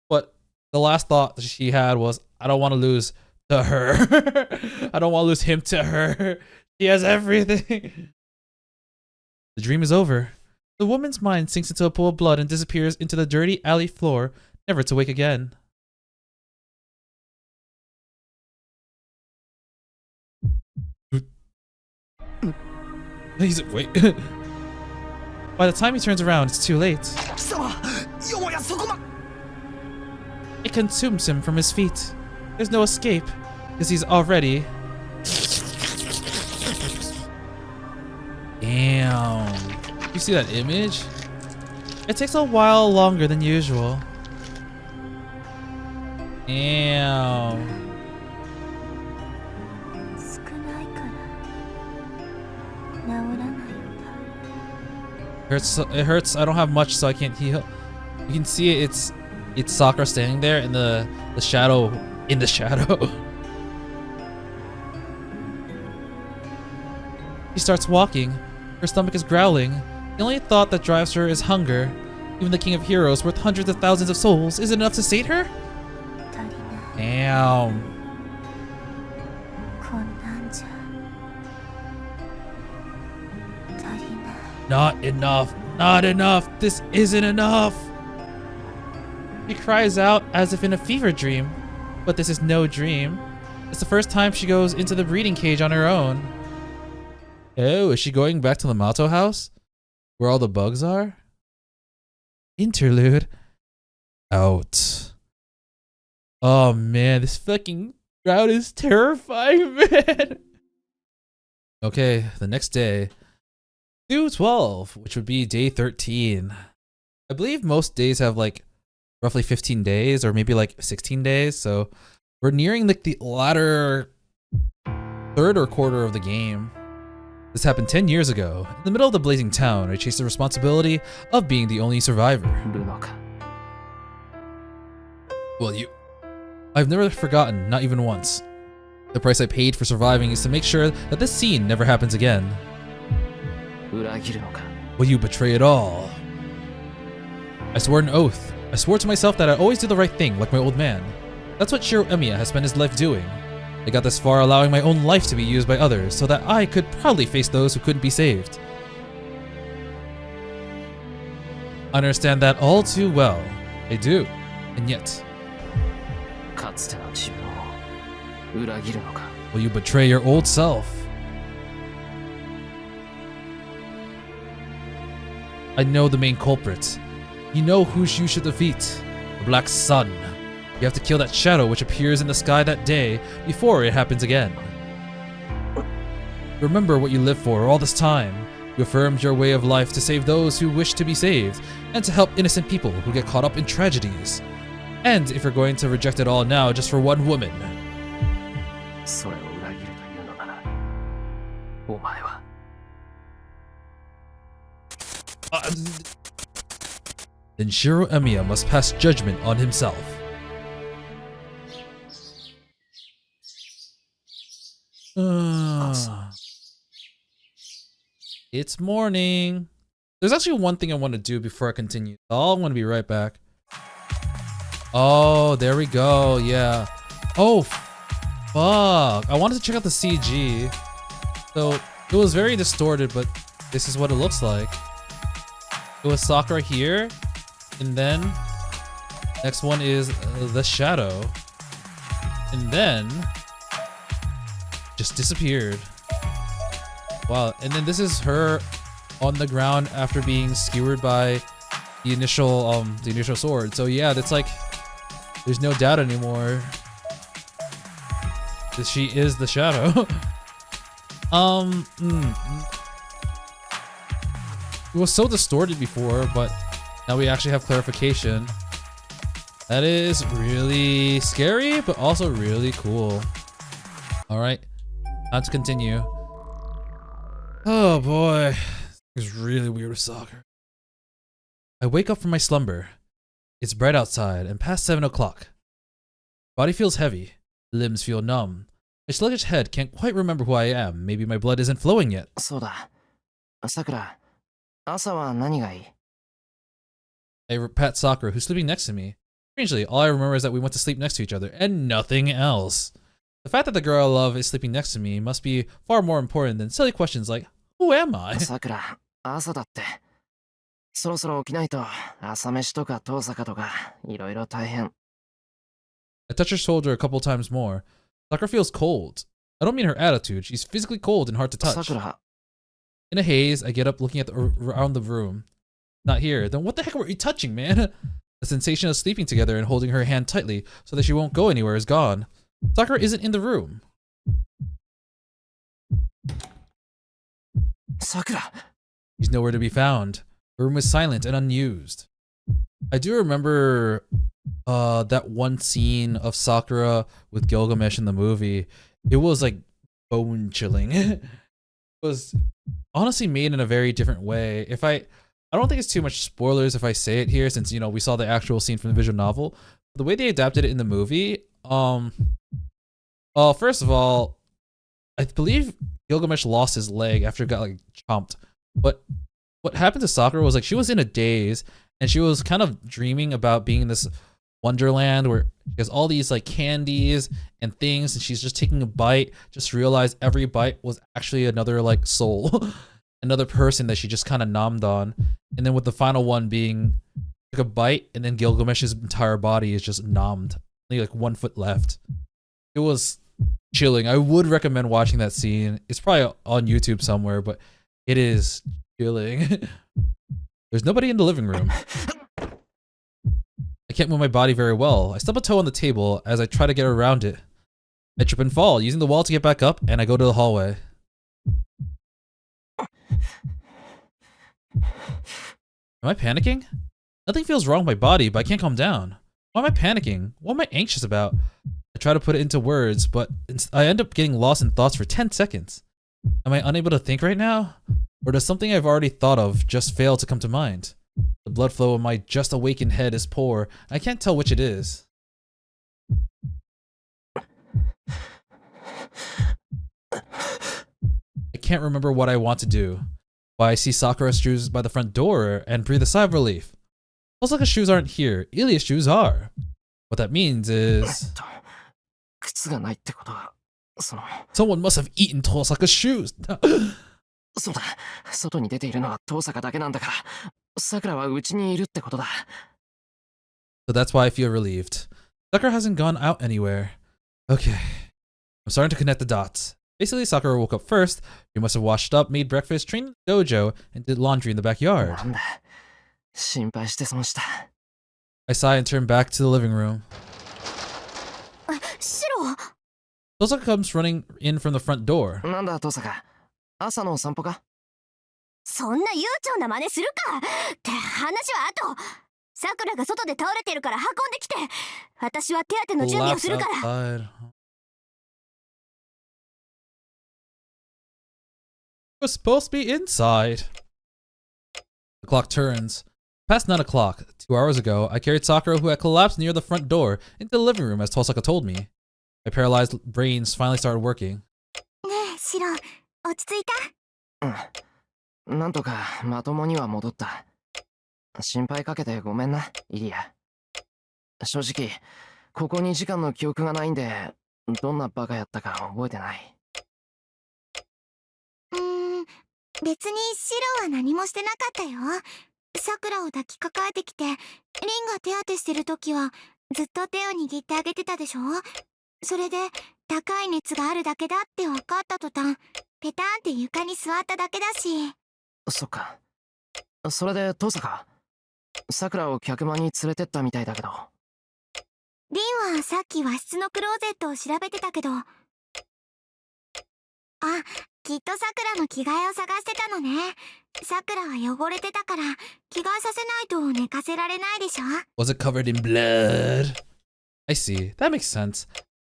But the last thought she had was, I don't want to lose to her. I don't want to lose him to her. She has everything. The dream is over. The woman's mind sinks into a pool of blood and disappears into the dirty alley floor, never to wake again. Wait. By the time he turns around, it's too late. It consumes him from his feet. There's no escape, because he's already... Damn. You see that image? It takes a while longer than usual. Damn. 少ないから治らないんだ。 It hurts. I don't have much, so I can't heal. You can see it's Sakura standing there in the shadow. In the shadow. She starts walking. Her stomach is growling. The only thought that drives her is hunger. Even the king of heroes, worth hundreds of thousands of souls, isn't enough to sate her? 足りない。 Damn. こんなんじゃ足りない。 Not enough. Not enough. This isn't enough. She cries out as if in a fever dream. But this is no dream. It's the first time she goes into the breeding cage on her own. Oh, is she going back to the Mato house? Where all the bugs are? Interlude. Out. Oh man, this fucking route is terrifying, man. Okay, the next day. 2/12, which would be day 13. I believe most days have like roughly 15 days or maybe like 16 days. So we're nearing like the latter third or quarter of the game. This happened 10 years ago. In the middle of the blazing town, I chased the responsibility of being the only survivor. るのか。 Well, I've never forgotten, not even once. The price I paid for surviving is to make sure that this scene never happens again. 裏切るのか。 Will you betray it all? I swore an oath. I swore to myself that I'd always do the right thing, like my old man. That's what Shirou Emiya has spent his life doing. I got this far allowing my own life to be used by others so that I could proudly face those who couldn't be saved. I understand that all too well. I do. And yet, かつての自分を裏切るのか。 will you betray your old self? I know the main culprit. You know who you should defeat. The Black Sun. You have to kill that shadow which appears in the sky that day before it happens again. Remember what you lived for all this time. You affirmed your way of life to save those who wish to be saved, and to help innocent people who get caught up in tragedies. And if you're going to reject it all now just for one woman. それを裏切るというのなら、お前は。Then Shirou Emiya must pass judgment on himself. It's morning. There's actually one thing I want to do before I continue. I'm going to be right back. Oh, there we go. Yeah. Oh, fuck. I wanted to check out the CG. So it was very distorted, but this is what it looks like. It was Sakura here, and then next one is the shadow, and then just disappeared. Wow. And then this is her on the ground after being skewered by the initial sword. So yeah, that's like there's no doubt anymore that she is the shadow. It was so distorted before, but now we actually have clarification. That is really scary, but also really cool. All right, time to continue. Oh boy, it's really weird with soccer. I wake up from my slumber. It's bright outside and past 7 o'clock. Body feels heavy. Limbs feel numb. My sluggish head can't quite remember who I am. Maybe my blood isn't flowing yet. そうだ。さくら、朝は何がいい？ I pat Sakura, who's sleeping next to me. Strangely, all I remember is that we went to sleep next to each other and nothing else. The fact that the girl I love is sleeping next to me must be far more important than silly questions like, who am I? さくら、朝だって。そろそろ起きないと、朝飯とか遠坂とか、いろいろ大変。I touch her shoulder a couple times more. Sakura feels cold. I don't mean her attitude. She's physically cold and hard to touch. さくら。 In a haze, I get up looking around the room. Not here. Then what the heck were you touching, man? The sensation of sleeping together and holding her hand tightly so that she won't go anywhere is gone. Sakura isn't in the room. さくら。 He's nowhere to be found. The room is silent and unused. I do remember that one scene of Sakura with Gilgamesh in the movie. It was like bone chilling. It was honestly made in a very different way. I don't think it's too much spoilers if I say it here, since, you know, we saw the actual scene from the visual novel. The way they adapted it in the movie, first of all, I believe Gilgamesh lost his leg after it got like chomped. But what happened to Sakura was like she was in a daze and she was kind of dreaming about being in this wonderland where she has all these like candies and things, and she's just taking a bite, just realized every bite was actually another like soul. Another person that she just kind of nommed on. And then with the final one being like a bite, and then Gilgamesh's entire body is just nommed. Only like 1 foot left. It was chilling. I would recommend watching that scene. It's probably on YouTube somewhere, but it is chilling. There's nobody in the living room. I can't move my body very well. I stub a toe on the table as I try to get around it. I trip and fall, using the wall to get back up, and I go to the hallway. Am I panicking? Nothing feels wrong with my body, but I can't calm down. Why am I panicking? What am I anxious about? I try to put it into words, but I end up getting lost in thoughts for 10 seconds. Am I unable to think right now? Or does something I've already thought of just fail to come to mind? The blood flow in my just awakened head is poor, and I can't tell which it is. I can't remember what I want to do. Why I see Sakura's shoes by the front door and breathe a sigh of relief. Tosaka's shoes aren't here. Ilia's shoes are. What that means is... 靴がないってことは、Someone must have eaten Tosaka's shoes. そうだ。外に出ているのは遠坂だけなんだから、桜はうちにいるってことだ。So that's why I feel relieved. Sakura hasn't gone out anywhere. Okay. I'm starting to connect the dots. Basically, Sakura woke up first. She must have washed up, made breakfast, trained in the dojo, and did laundry in the backyard. なんだ。心配して損した。I sigh and turn back to the living room. シロ Tosaka comes running in from the front door. なんだ、遠坂。朝の散歩か？そんな悠長な真似するかって話は後。さくらが外で倒れてるから運んできて。私は手当ての準備をするから。Laughs outside. was supposed to be inside. The clock turns. Past 9 o'clock. 2 hours ago, I carried Sakura, who had collapsed near the front door, into the living room as Tosaka told me. My paralyzed brains finally started working. ねえシロ落ち着いた？なんとかまともには戻った。心配かけてごめんな、イリア。正直、ここ2時間の記憶がないんで、どんなバカやったか覚えてない。別にシロは何もしてなかったよ。さくらを抱きかかえてきて、リンが手当てしてる時はずっと手を握ってあげてたでしょ。それで高い熱があるだけだって分かった途端、ペタンって床に座っただけだし。そっか。それでトサカ、さくらを客間に連れてったみたいだけど。リンはさっき和室のクローゼットを調べてたけど、あ、きっとさくらの着替えを探してたのね。さくらは汚れてたから着替えさせないと寝かせられないでしょ。 Was it covered in blood? I see. That makes sense.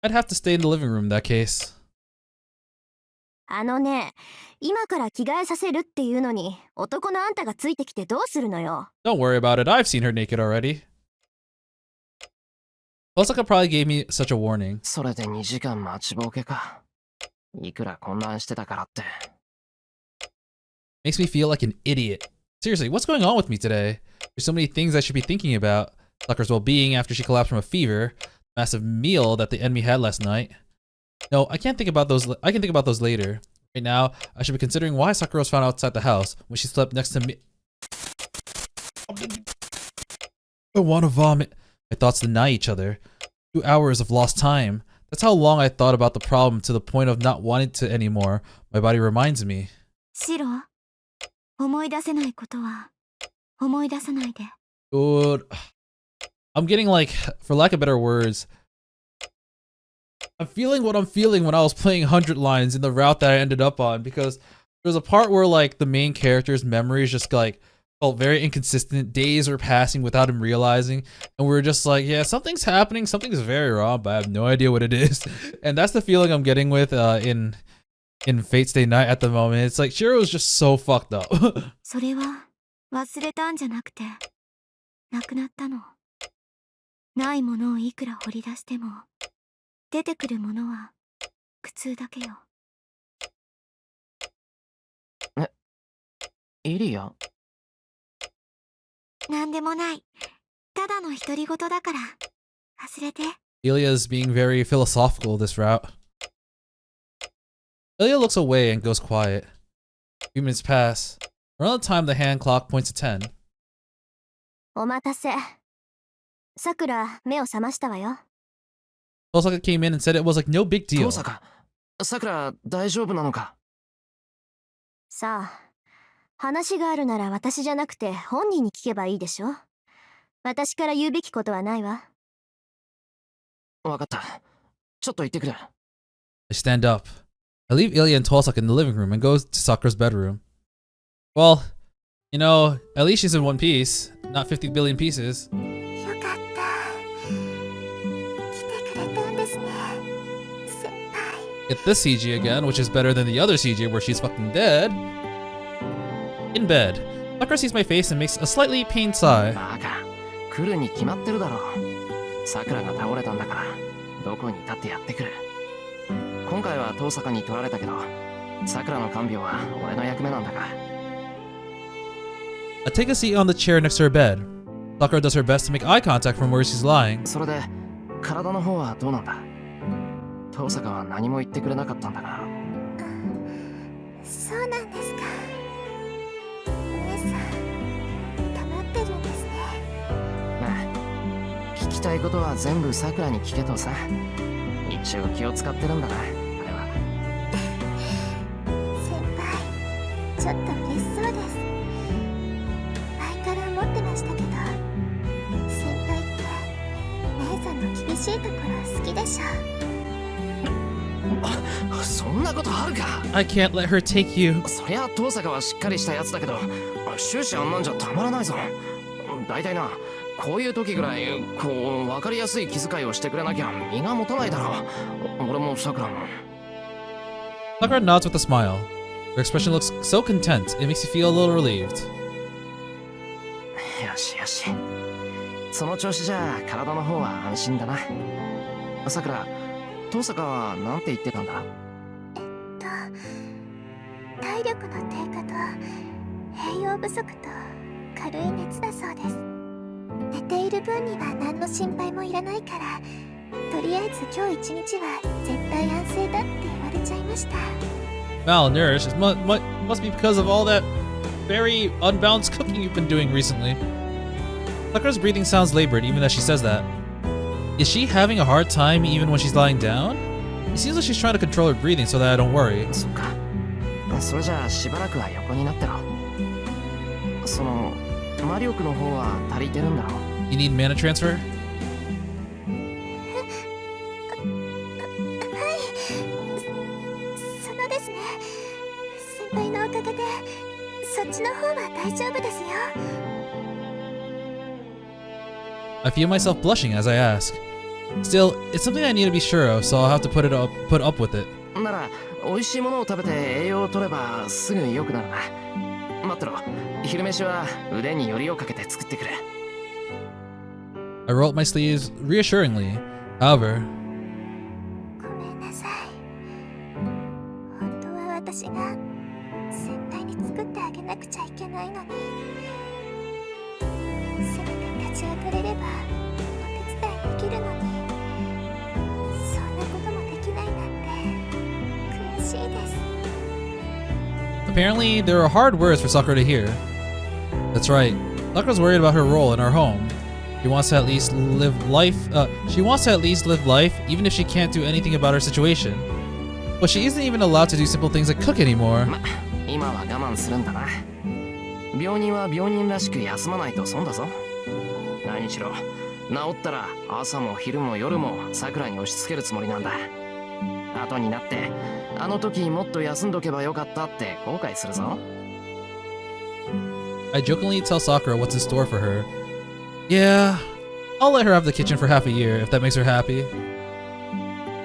I'd have to stay in the living room in that case. あのね、今から着替えさせるっていうのに男のあんたがついてきてどうするのよ。 Don't worry about it. I've seen her naked already. Osaka probably gave me such a warning. それで2時間待ちぼうけか。いくら混乱してたからって。Makes me feel like an idiot. Seriously, what's going on with me today? There's so many things I should be thinking about. Sakura's well-being after she collapsed from a fever. Massive meal that the enemy had last night. No, I can't think about those. I can think about those later. Right now, I should be considering why Sakura was found outside the house when she slept next to me. I want to vomit. My thoughts deny each other. 2 hours of lost time. That's how long I thought about the problem to the point of not wanting to anymore. My body reminds me. シロ、思い出せないことは思い出さないで。 Dude, I'm getting like, for lack of better words, I'm feeling what I'm feeling when I was playing 100 Lines in the route that I ended up on, because there's a part where like the main character's memories just like felt very inconsistent. Days were passing without him realizing, and we were just like, yeah, something's happening, something's very wrong, but I have no idea what it is. And that's the feeling I'm getting with in Fate Stay Night at the moment. It's like Shirou is just so fucked up. それは忘れたんじゃなくてなくなったの。ないものをいくら掘り出しても出てくるものは苦痛だけよ。イリア？なんでもない。ただの独り言だから忘れて。 Ilya is being very philosophical this route. Ilya looks away and goes quiet. A few minutes pass. Around the time the hand clock points to 10. お待たせ。さくら、目を覚ましたわよ。Osaka came in and said it was like no big ト deal. サカ、さくら大丈夫なのか？さあ、話があるなら私じゃなくて本人に聞けばいいでしょ。私から言うべきことはないわ。わかった。ちょっと行ってくる。I stand up. I leave Ilya and Tosaka in the living room and go to Sakura's bedroom. Well, you know, at least she's in one piece, not 50 billion pieces. よかった。来てくれたんですね、先輩。 Get this CG again, which is better than the other CG where she's fucking dead. In bed, Sakura sees my face and makes a slightly pained sigh. バカ、来るに決まってるだろう。さくらが倒れたんだから、どこにいたってやってくる。今回は遠坂に取られたけど、さくらの看病は俺の役目なんだから。I take a seat on the chair next to her bed. Sakura does her best to make eye contact from where she's lying. それで、体の方はどうなんだ？遠坂は何も言ってくれなかったんだが。そうなんですか。姉さん黙ってるんですね。まあ、聞きたいことは全部さくらに聞けとさ。一応気を使ってるんだな、あれは。先輩、ちょっと嬉しそうです。前から思ってましたけど、先輩って姉さんの厳しいところ好きでしょ。そんなことあるか。 I can't let her take you. そりゃ遠坂はしっかりしたやつだけど、終始あんなんじゃたまらないぞ。だいたいな、こういう時ぐらいこう分かりやすい気遣いをしてくれなきゃ身が持たないだろう。俺もさくらも。 Sakura nods with a smile. Her expression looks so content, it makes you feel a little relieved. よしよし。その調子じゃ体の方は安心だな。さくら、登坂はなんて言ってたんだ？体力の低下と栄養不足と軽い熱だそうです。寝ている分には何の心配もいらないから、とりあえず今日一日は絶対安静だって言われちゃいました。 Malnourished. It must be because of all that very unbalanced cooking you've been doing recently. Sakura's breathing sounds labored even as she says that. Is she having a hard time even when she's lying down? It seems like she's trying to control her breathing so that I don't worry. そっか。それじゃあしばらくは横になってろ。その魔力の方は足りてるんだろう。 You need mana transfer? そのですね、先輩のおかげでそっちの方は大丈夫ですよ。 I feel myself blushing as I ask. Still, it's something I need to be sure of, so I'll have to put up with it. なら美味しいものを食べて栄養を取ればすぐ良くなるな。待ってろ。昼飯は腕によりをかけて作ってくれ。 I roll up my sleeves reassuringly. However, ごめんなさい。本当は私が先輩に作ってあげなくちゃいけないのに。せめて立ち上がれればお手伝いできるのに。そんなこともできないなんて悔しいです。 apparently there are hard words for Sakura to hear. That's right. Sakura's worried about her role in our home. She wants to at least live life. Even if she can't do anything about her situation. But she isn't even allowed to do simple things like cook anymore. 今は我慢するんだな。病人は病人らしく休まないと損だぞ。何しろ治ったら朝も昼も夜も桜に押し付けるつもりなんだ。後になってあの時もっと休んどけばよかったって後悔するぞ。 I jokingly tell Sakura what's in store for her. Yeah, I'll let her have the kitchen for half a year if that makes her happy.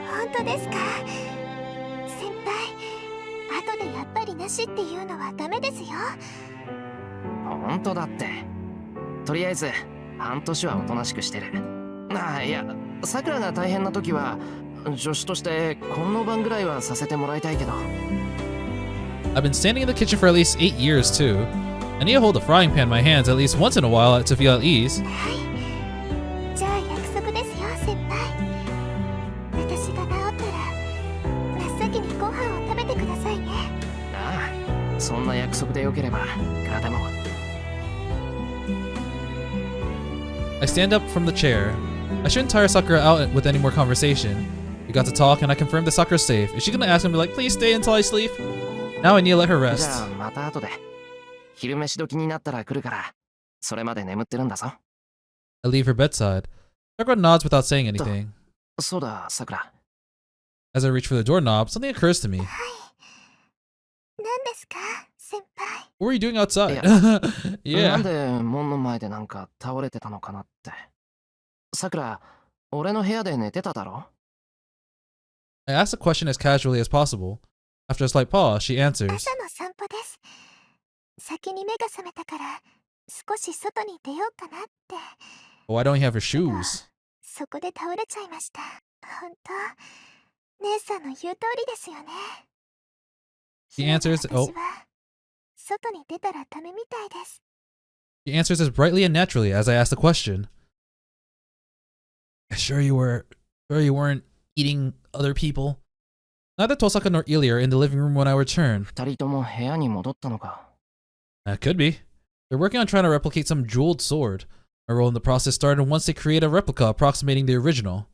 本当ですか？先輩、後でやっぱりなしっていうのはダメですよ。本当だって。とりあえず半年はおとなしくしてる。いや、桜が大変な時は助手としてこの晩ぐらいはさせてもらいたいけど。 I've been standing in the kitchen for at least 8 years too. I need to hold a frying pan in my hands at least once in a while to feel at ease. はい。じゃあ約束ですよ、先輩。私が治ったら真っ先にご飯を食べてくださいね。ああ、そんな約束でよければいくらでも。 I stand up from the chair. I shouldn't tire Sakura out with any more conversation. We got to talk and I confirmed that Sakura's safe. Is she gonna ask him to be like, please stay until I sleep? Now I need to let her じ rest. ゃあまた後で。昼飯時になったら来るから、それまで眠ってるんだぞ。 I leave her bedside. Sakura nods without saying anything. そうだ、桜。 As I reach for the doorknob, something occurs to me. はい。何ですか、先輩。 What were you doing outside? な yeah. んで門の前でなんか倒れてたのかなって。桜、俺の部屋で寝てただろ？ I ask the question as casually as possible. After a slight pause, she answers. 朝の散歩です。先に目が覚めたから少し外に出ようかなって。 Why don't you have your shoes? そこで倒れちゃいました。本当、姉さんの言う通りですよね。 She answers. 私 Oh, は外に出たらダメみたいです。 she answers as brightly and naturally as I ask the question. Sure you weren't eating other people. Neither Tosaka nor Ilya are in the living room when I return. 二人とも部屋に戻ったのか。 That could be. They're working on trying to replicate some jeweled sword. My role in the process started once they create a replica approximating the original.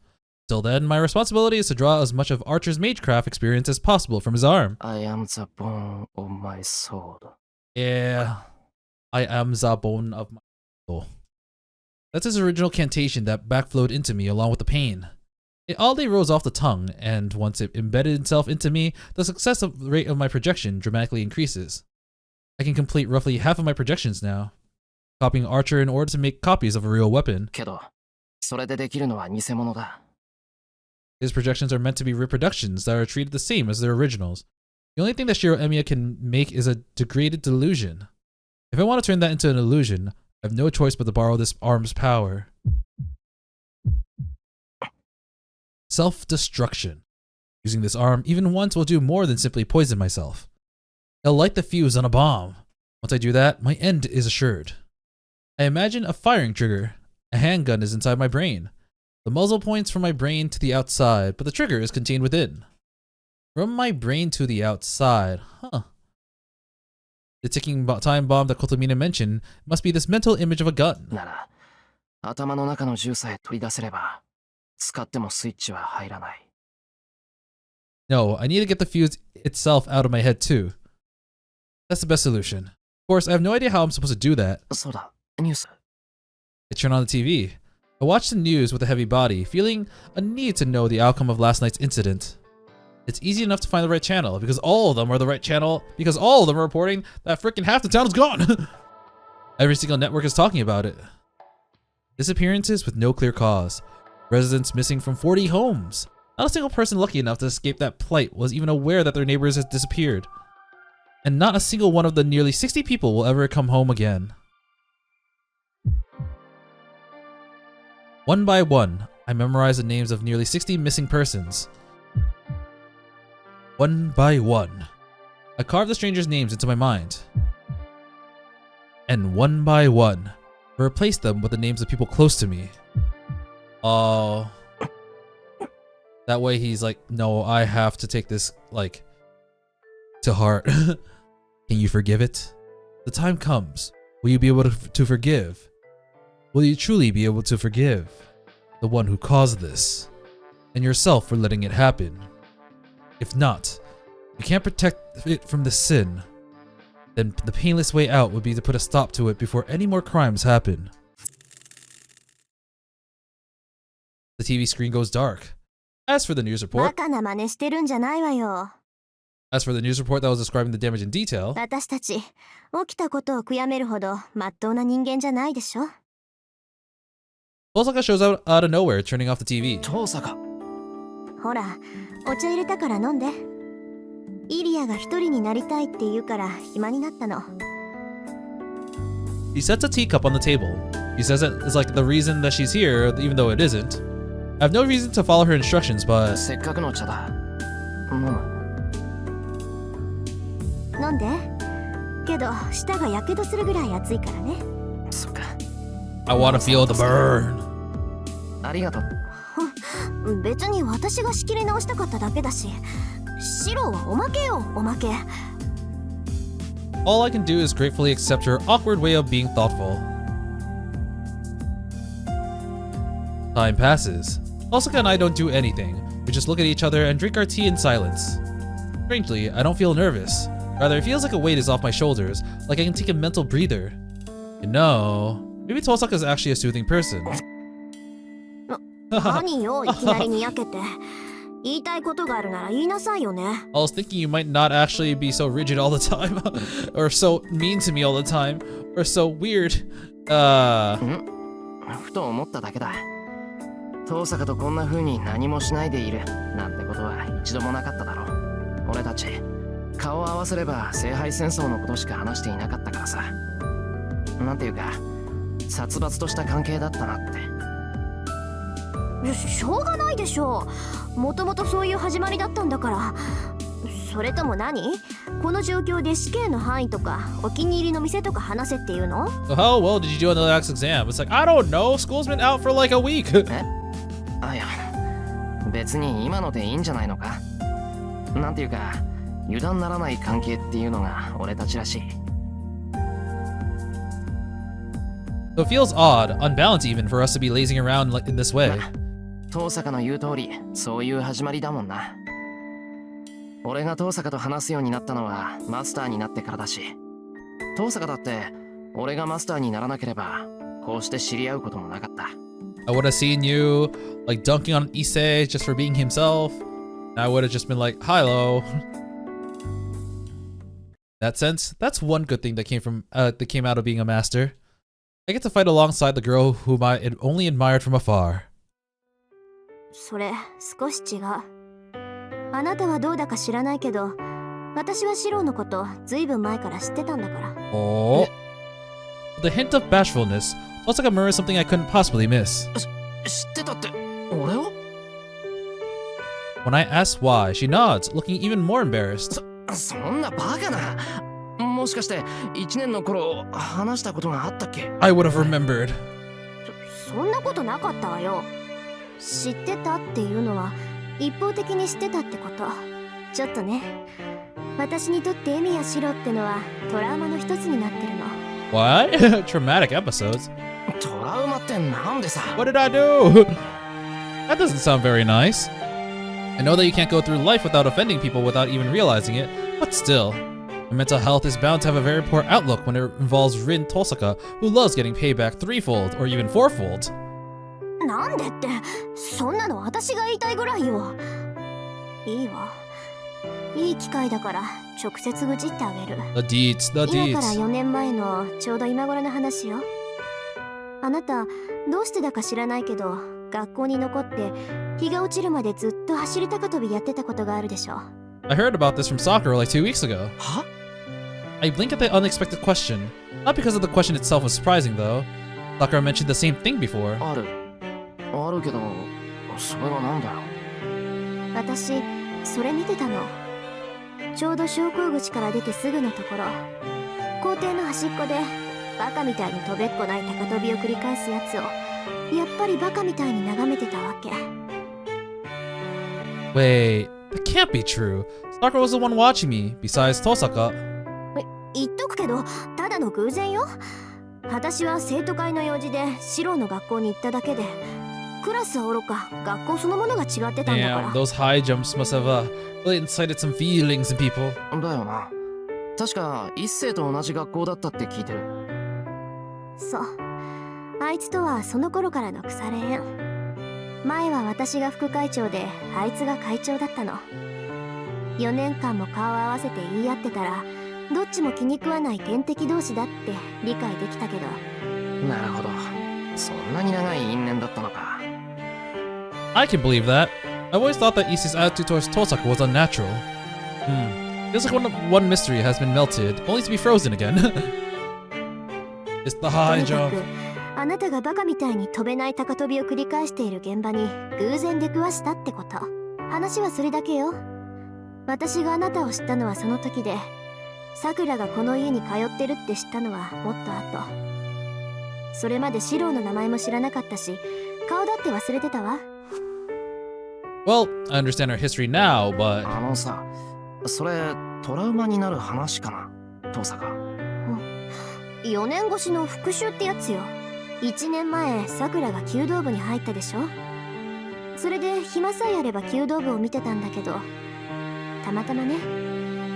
Till then, my responsibility is to draw as much of Archer's magecraft experience as possible from his arm. I am the bone of my sword. Yeah, I am the bone of my soul. That's his original cantation that backflowed into me along with the pain. It oddly rose off the tongue, and once it embedded itself into me, the success rate of my projection dramatically increases. I can complete roughly half of my projections now, copying Archer in order to make copies of a real weapon. けど、それでできるのは偽物だ。 His projections are meant to be reproductions that are treated the same as their originals. The only thing that Shirou Emiya can make is a degraded delusion. If I want to turn that into an illusion, I have no choice but to borrow this arm's power. Self-destruction. Using this arm even once will do more than simply poison myself. It'll light the fuse on a bomb. Once I do that, my end is assured. I imagine a firing trigger. A handgun is inside my brain. The muzzle points from my brain to the outside, but the trigger is contained within. From my brain to the outside, huh. The ticking time bomb that Kotomina mentioned must be this mental image of a gun. なら、頭の中の銃さえ取り出せれば、使ってもスイッチは入らない。No, I need to get the fuse itself out of my head too. That's the best solution. Of course, I have no idea how I'm supposed to do that. そうだ、ニュース。I turn on the TV. I watch the news with a heavy body, feeling a need to know the outcome of last night's incident. It's easy enough to find the right channel because all of them are the right channel because all of them are reporting that freaking half the town is gone. Every single network is talking about it. Disappearances with no clear cause. Residents missing from 40 homes. Not a single person lucky enough to escape that plight was even aware that their neighbors had disappeared. And not a single one of the nearly 60 people will ever come home again. One by one, I memorized the names of nearly 60 missing persons. One by one, I carved the strangers' names into my mind. And one by one, I replaced them with the names of people close to me. Oh. That way he's like, no, I have to take this, like, to heart. Can you forgive it? The time comes. Will you be able to forgive? Will you truly be able to forgive the one who caused this? And yourself for letting it happen? If not, you can't protect it from the sin. Then the painless way out would be to put a stop to it before any more crimes happen. The TV screen goes dark. As for the news report that was describing the damage in detail, 私たち、起きたことを悔やめるほど真っ当な人間じゃないでしょ。 Osaka shows up out of nowhere, turning off the TV. 遠坂。ほら、お茶入れたから飲んで。イリアが一人になりたいって言うから暇になったの。 He sets a teacup on the table. He says it is like the reason that she's here, even though it isn't. I have no reason to follow her instructions, but せっかくの茶だ。飲む。飲んで。けど、舌がやけどするぐらい熱いからね。そっか。I want to feel the burn. ありがとう。別に私が仕切り直したかっただけだし。シロはおまけよ、おまけ。All I can do is gratefully accept her awkward way of being thoughtful. Time passes. Osaka and I don't do anything. We just look at each other and drink our tea in silence. Strangely, I don't feel nervous. Rather, it feels like a weight is off my shoulders, like I can take a mental breather. You know, maybe Tosaka is actually a soothing person. 何よ、いきなりにやけて。言いたいことがあるなら言いなさいよね。I was thinking you might not actually be so rigid all the time, or so mean to me all the time, or so weird. ふと思っただけだ。遠坂とこんな風に何もしないでいるなんてことは一度もなかっただろう。俺たち顔を合わせれば聖杯戦争のことしか話していなかったからさ。なんていうか殺伐とした関係だったなって。しょうがないでしょう。もともとそういう始まりだったんだから。それとも何？この状況で死刑の範囲とかお気に入りの店とか話せっていうの？ So how well did you do on the last exam? It's like, I don't know, school's been out for like a week. あ、いや別に今のでいいんじゃないのか。なんていうか油断ならない関係っていうのが俺たちらしい。So it feels odd, unbalanced even, for us to be lazing around like in this way. 遠坂の言う通りそういう始まりだもんな。俺が遠坂と話すようになったのはマスターになってからだし、遠坂だって俺がマスターにならなければこうして知り合うこともなかった。I would have seen you like dunking on Issei just for being himself. And I would have just been like, hello. That sense, that's one good thing that came out of being a master. I get to fight alongside the girl whom I had only admired from afar. それ少し違う。あなたはどうだか知らないけど、私はシロウのことずいぶん前から知ってたんだから。 Oh. With a hint of bashfulness, Tosaka murmurs something I couldn't possibly miss. 知ってたって俺を？ When I ask why, she nods, looking even more embarrassed. そんなバカな。もしかして1年の頃話したことがあったっけ？ I would have remembered. そんなことなかったわよ。知ってたっていうのは一方的に知ってたってこと。ちょっとね、私にとってエミやシロってのはトラウマの一つになってるの。 What? Traumatic episodes? トラウマってなんでさ？ What did I do? That doesn't sound very nice. I know that you can't go through life without offending people without even realizing it, but still. Mental health is bound to have a very poor outlook when it involves Rin Tosaka, who loves getting payback threefold or even fourfold. なんでって、そんなの私が言いたいぐらいよ。いいわ。いい機会だから直接愚痴ってあげる。 The deeds, the 今から deeds. 4年前のちょうど今頃の話よ。あなたどうしてだか知らないけど学校に残って日が落ちるまでずっと走り高跳びやってたことがあるでしょ。 I heard about this from Sakura like 2 weeks ago. は？ I blinked at the unexpected question. Not because of the question itself was surprising though. Sakura mentioned the same thing before. あるけど、それはなんだよ。私それ見てたの。ちょうど昇降口から出てすぐのところ、校庭の端っこでバカみたいに飛べっこない高跳びを繰り返すやつをやっぱりバカみたいに眺めてたわけ。 Wait, that can't be true. Sakura was the one watching me, besides Tosaka. 言っとくけどただの偶然よ。私は生徒会の用事でシロウの学校に行っただけで、クラスはおろか学校そのものが違ってたんだから。 Damn, those high jumps must have really incited some feelings in people. だよな。確か一星と同じ学校だったって聞いてる。そう、あいつとはその頃からの腐れ縁。前は私が副会長であいつが会長だったの。4年間も顔を合わせて言い合ってたらどっちも気に食わない天敵同士だって理解できたけど。なるほど、そんなに長い因縁だったのか。 I can believe that. I always thought that Ishi's attitude towards Tosaka was unnatural. Feels like one mystery has been melted, only to be frozen again. It's the と high にか jump. くあなたがバカみたいに飛べない高跳びを繰り返している現場に偶然出くわしたってこと。話はそれだけよ。私があなたを知ったのはその時で、さくらがこの家に通ってるって知ったのはもっと後。それまでシロウの名前も知らなかったし、顔だって忘れてたわ。 Well, I understand her history now, but あのさ、それトラウマになる話かな、登坂。4年越しの復讐ってやつよ。1年前さくらが弓道部に入ったでしょ。それで暇さえあれば弓道部を見てたんだけど、たまたまね、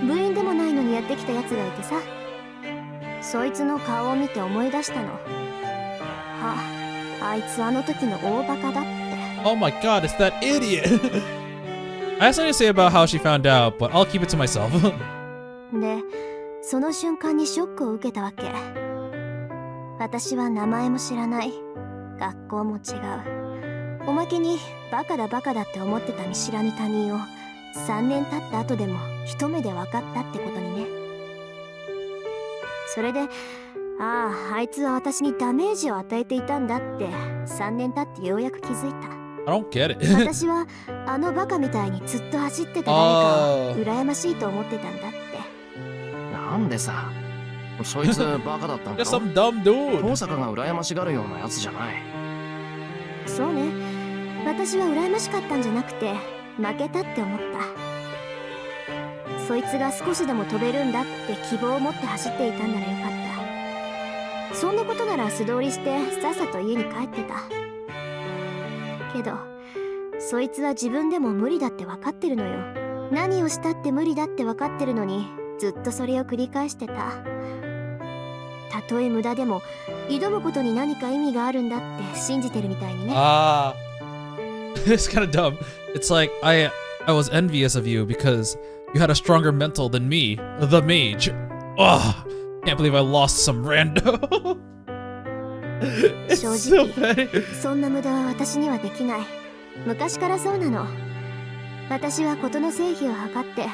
部員でもないのにやってきたやつがいてさ、そいつの顔を見て思い出したの。あいつあの時の大バカだって。 oh my god, it's that idiot! I have something to say about how she found out, but I'll keep it to myself. で、その瞬間にショックを受けたわけ。私は名前も知らない、学校も違う、おまけにバカだって思ってた見知らぬ他人を3年経った後でも一目で分かったってことにね。それで、あいつは私にダメージを与えていたんだって3年経ってようやく気づいた。 I don't get it. 私はあのバカみたいにずっと走ってた誰かを羨ましいと思ってたんだって。なんでさ、そいつバカだったんだ Just ろ。 some dumb dude. 登坂が羨ましがるようなやつじゃない。そうね、私は羨ましかったんじゃなくて負けたって思った。そいつが少しでも飛べるんだって希望を持って走っていたんならよかった。そんなことなら素通りしてさっさと家に帰ってたけど、そいつは自分でも無理だって分かってるのよ。何をしたって無理だって分かってるのにずっとそれを繰り返してた。たとえ無駄でも挑むことに何か意味があるんだって信じてるみたいにね。It's kind of dumb. It's like I was envious of you because you had a stronger mental than me, the mage. Can't believe I lost some rando. It's so petty. そんな無駄は私にはできない。昔からそうなの。私は事の成否を図って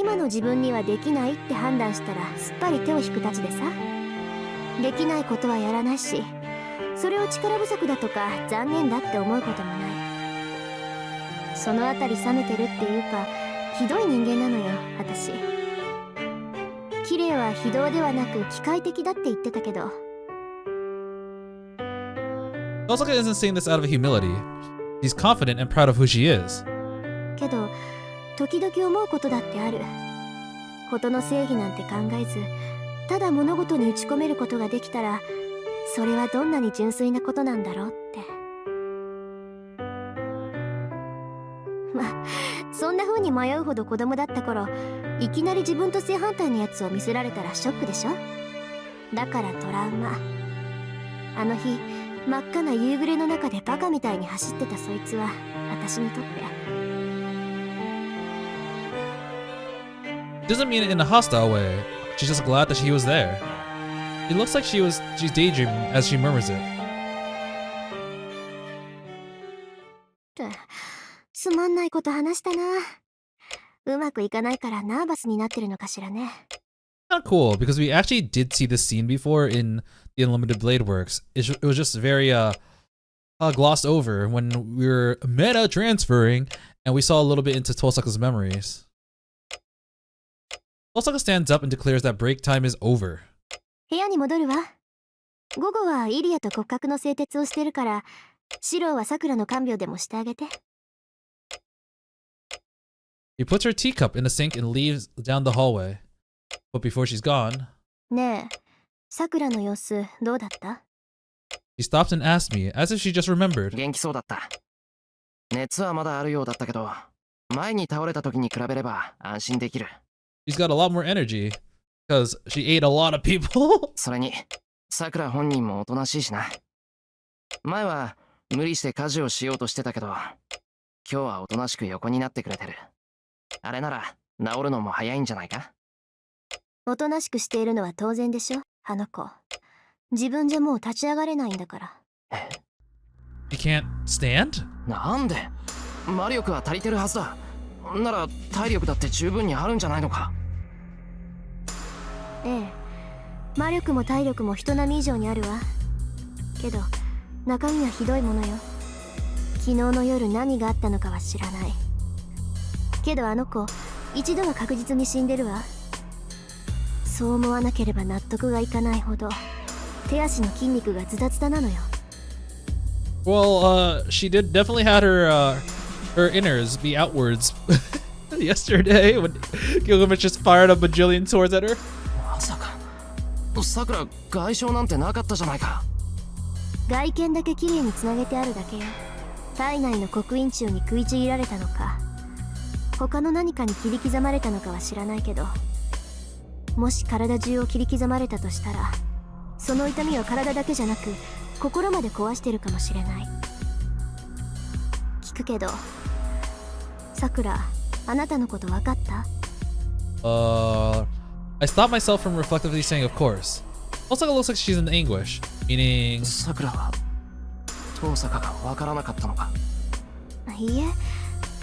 今の自分にはできないって判断したらすっぱり手を引くたちでさ。できないことはやらないし、それを力不足だとか残念だって思うこともない。そのあたり冷めてるっていうか、ひどい人間なのよ私。綺麗は非道ではなく機械的だって言ってたけど。Osaka isn't saying this out of humility. She's confident and proud of who she is. けど時々思うことだってある。事の正義なんて考えず、ただ物事に打ち込めることができたら、それはどんなに純粋なことなんだろうって。まあそんな風に迷うほど子供だった頃、いきなり自分と正反対のやつを見せられたらショックでしょ。だからトラウマ。あの日真っ赤な夕暮れの中でバカみたいに走ってたそいつは私にとって。Doesn't mean it in a hostile way. She's just glad that he was there. It looks like she's daydreaming as she murmurs it. つまんないこと話したな。うまくいかないからナーバスになってるのかしらね。Kind of cool because we actually did see this scene before in the Unlimited Blade Works. It was just very glossed over when we were meta transferring and we saw a little bit into Tosaka's memories. Tosaka stands up and declares that break time is over. 部屋に戻るわ。午後はイリアと骨格の製鉄をしてるから、シローは桜の看病でもしてあげて。She puts her teacup in the sink and leaves down the hallway. But before she's gone, ねえ、桜の様子どうだった？ she stops and asks me as if she just remembered. 元気そうだった。熱はまだあるようだったけど、前に倒れた時に比べれば安心できる。She's got a lot more energy because she ate a lot of people. それに、桜本人もおとなしいしな。前は無理して家事をしようとしてたけど、今日はおとなしく横になってくれてる。あれなら治るのも早いんじゃないか？おとなしくしているのは当然でしょ、あの子。自分じゃもう立ち上がれないんだから。She can't stand? なんで？魔力は足りてるはずだ。なら体力だって十分にあるんじゃないのか？ええ、魔力も体力も人並み以上にあるわ。けど中身はひどいものよ。昨日の夜何があったのかは知らない。けどあの子一度は確実に死んでるわ。そう思わなければ納得がいかないほど手足の筋肉がズタズタなのよ。Well, she did definitely had her innards be outwards yesterday when Gilgamesh just fired a bajillion swords at her. まさか桜外傷なんてなかったじゃないか。外見だけ綺麗につなげてあるだけよ。体内の刻印柱に食いちぎられたのか、他の何かに切り刻まれたのかは知らないけど、もし体中を切り刻まれたとしたら、その痛みは体だけじゃなく心まで壊してるかもしれない。聞くけど、さくら、あなたのこと分かった？ I stopped myself from reflectively saying, of course. Osaka looks like she's in anguish, meaning... 桜は遠坂が分からなかったのか？いいえ、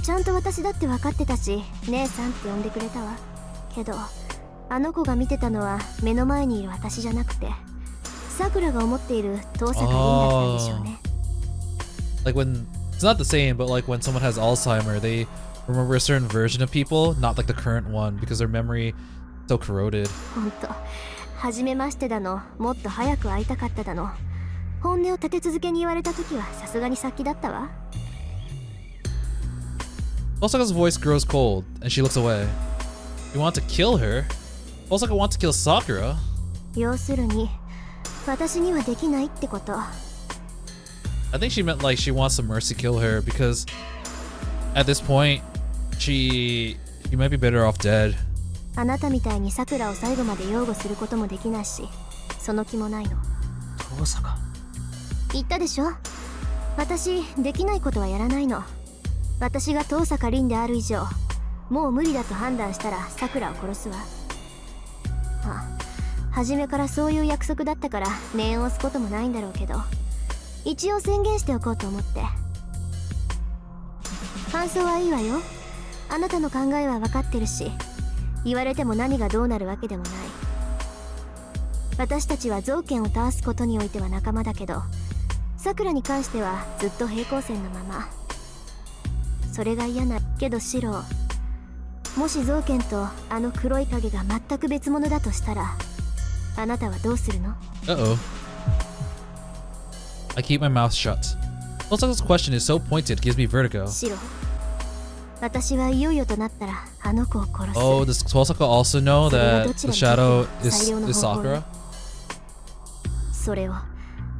ちゃんと私だって分かってたし、姉さんって呼んでくれたわ。けどあの子が見てたのは目の前にいる私じゃなくて、さくらが思っている遠坂凛だったんでしょうね。Like when... It's not the same, but like when someone has Alzheimer, they remember a certain version of people, not like the current one, because their memory is so corroded. ほんと、初めましてだの、もっと早く会いたかっただの、本音を立て続けに言われた時はさすがに先だったわ。Osaka's voice grows cold, and she looks away. You want to kill her? Osaka wants to kill Sakura? 要するに、私にはできないってこと。I think she meant like she wants to mercy kill her because at this point, she might be better off dead. あなたみたいにさくらを最後まで擁護することもできないし、その気もないの。遠坂。言ったでしょ、私できないことはやらないの。私が遠坂凛である以上、もう無理だと判断したらさくらを殺すわ。初めからそういう約束だったから念を押すこともないんだろうけど、一応宣言しておこうと思って。感想はいいわよ。あなたの考えは分かってるし、言われても何がどうなるわけでもない。私たちは造剣を倒すことにおいては仲間だけど、さくらに関してはずっと平行線のまま。それが嫌なけどシロー、もし造剣とあの黒い影が全く別物だとしたら、あなたはどうするの？ Uh-oh. I keep my mouth shut. Tosako's question is so pointed, it gives me vertigo. シロー、私はいよいよとなったらあの子を殺す。 Oh, does Tosako also know that the shadow is Sakura? それを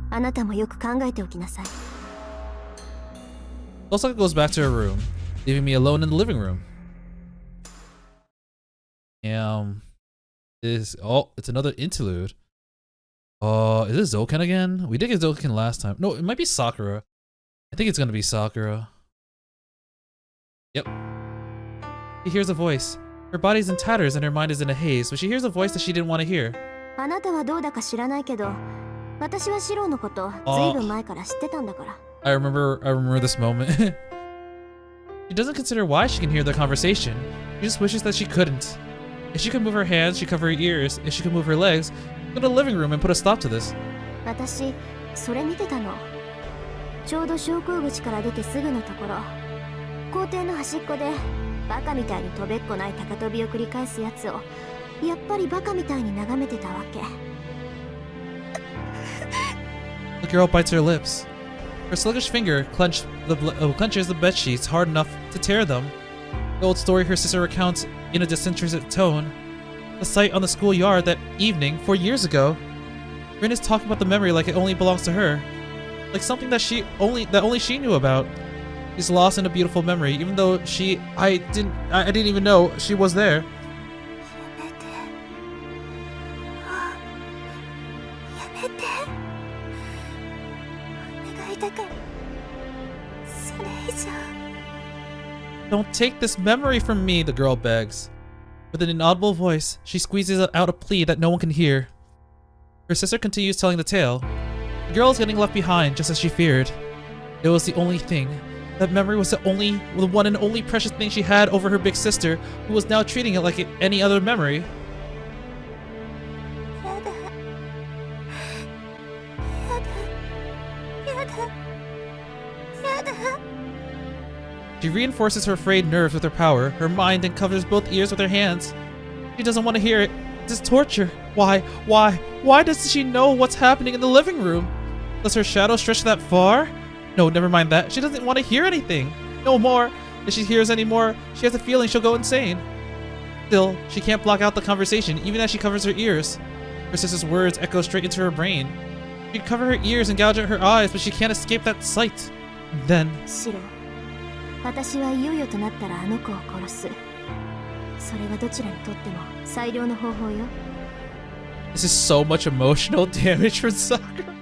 あなたもよく考えておきなさい。 Tosaka goes back to her room, leaving me alone in the living room. It's another interlude. Is this Zoken again? We did get Zoken last time. No, it might be Sakura. I think it's gonna be Sakura. Yep. She hears a voice. Her body's in tatters and her mind is in a haze, but she hears a voice that she didn't want to hear. あなたはどうだか知らないけど、私はシローのことずいぶん前から知ってたんだから。I remember this moment. She doesn't consider why she can hear the conversation. She just wishes that she couldn't. If she could move her hands, she'd cover her ears. If she could move her legs, go to the living room and put a stop to this. 私、それ見てたの。ちょうど昇降口から出てすぐのところ。校庭の端っこで、バカみたいに飛べっこない高飛びを繰り返すやつを、やっぱりバカみたいに眺めてたわけ。The girl bites her lips. Her sluggish finger clenches the bed sheets hard enough to tear them. The old story her sister recounts in a disinterested tone. The sight on the schoolyard that evening 4 years ago. Rin is talking about the memory like it only belongs to her, like something that only she knew about. She's lost in a beautiful memory, even though I didn't even know she was there. やめて。お願いだから。それ以上。 Don't take this memory from me, the girl begs. With an inaudible voice, she squeezes out a plea that no one can hear. Her sister continues telling the tale. The girl is getting left behind, just as she feared. It was the only thing. That memory was the one and only precious thing she had over her big sister, who was now treating it like any other memory. やだ。やだ。やだ。やだ。 She reinforces her frayed nerves with her power, her mind, and covers both ears with her hands. She doesn't want to hear it. This is torture. Why does she know what's happening in the living room? Does her shadow stretch that far? No, never mind that. She doesn't want to hear anything. No more. If she hears any more, she has a feeling she'll go insane. Still, she can't block out the conversation, even as she covers her ears. Her sister's words echo straight into her brain. She'd cover her ears and gouge at her eyes, but she can't escape that sight. Then... シロ、私はいよいよとなったらあの子を殺す。それがどちらにとっても最良の方法よ。 This is so much emotional damage from Sakura.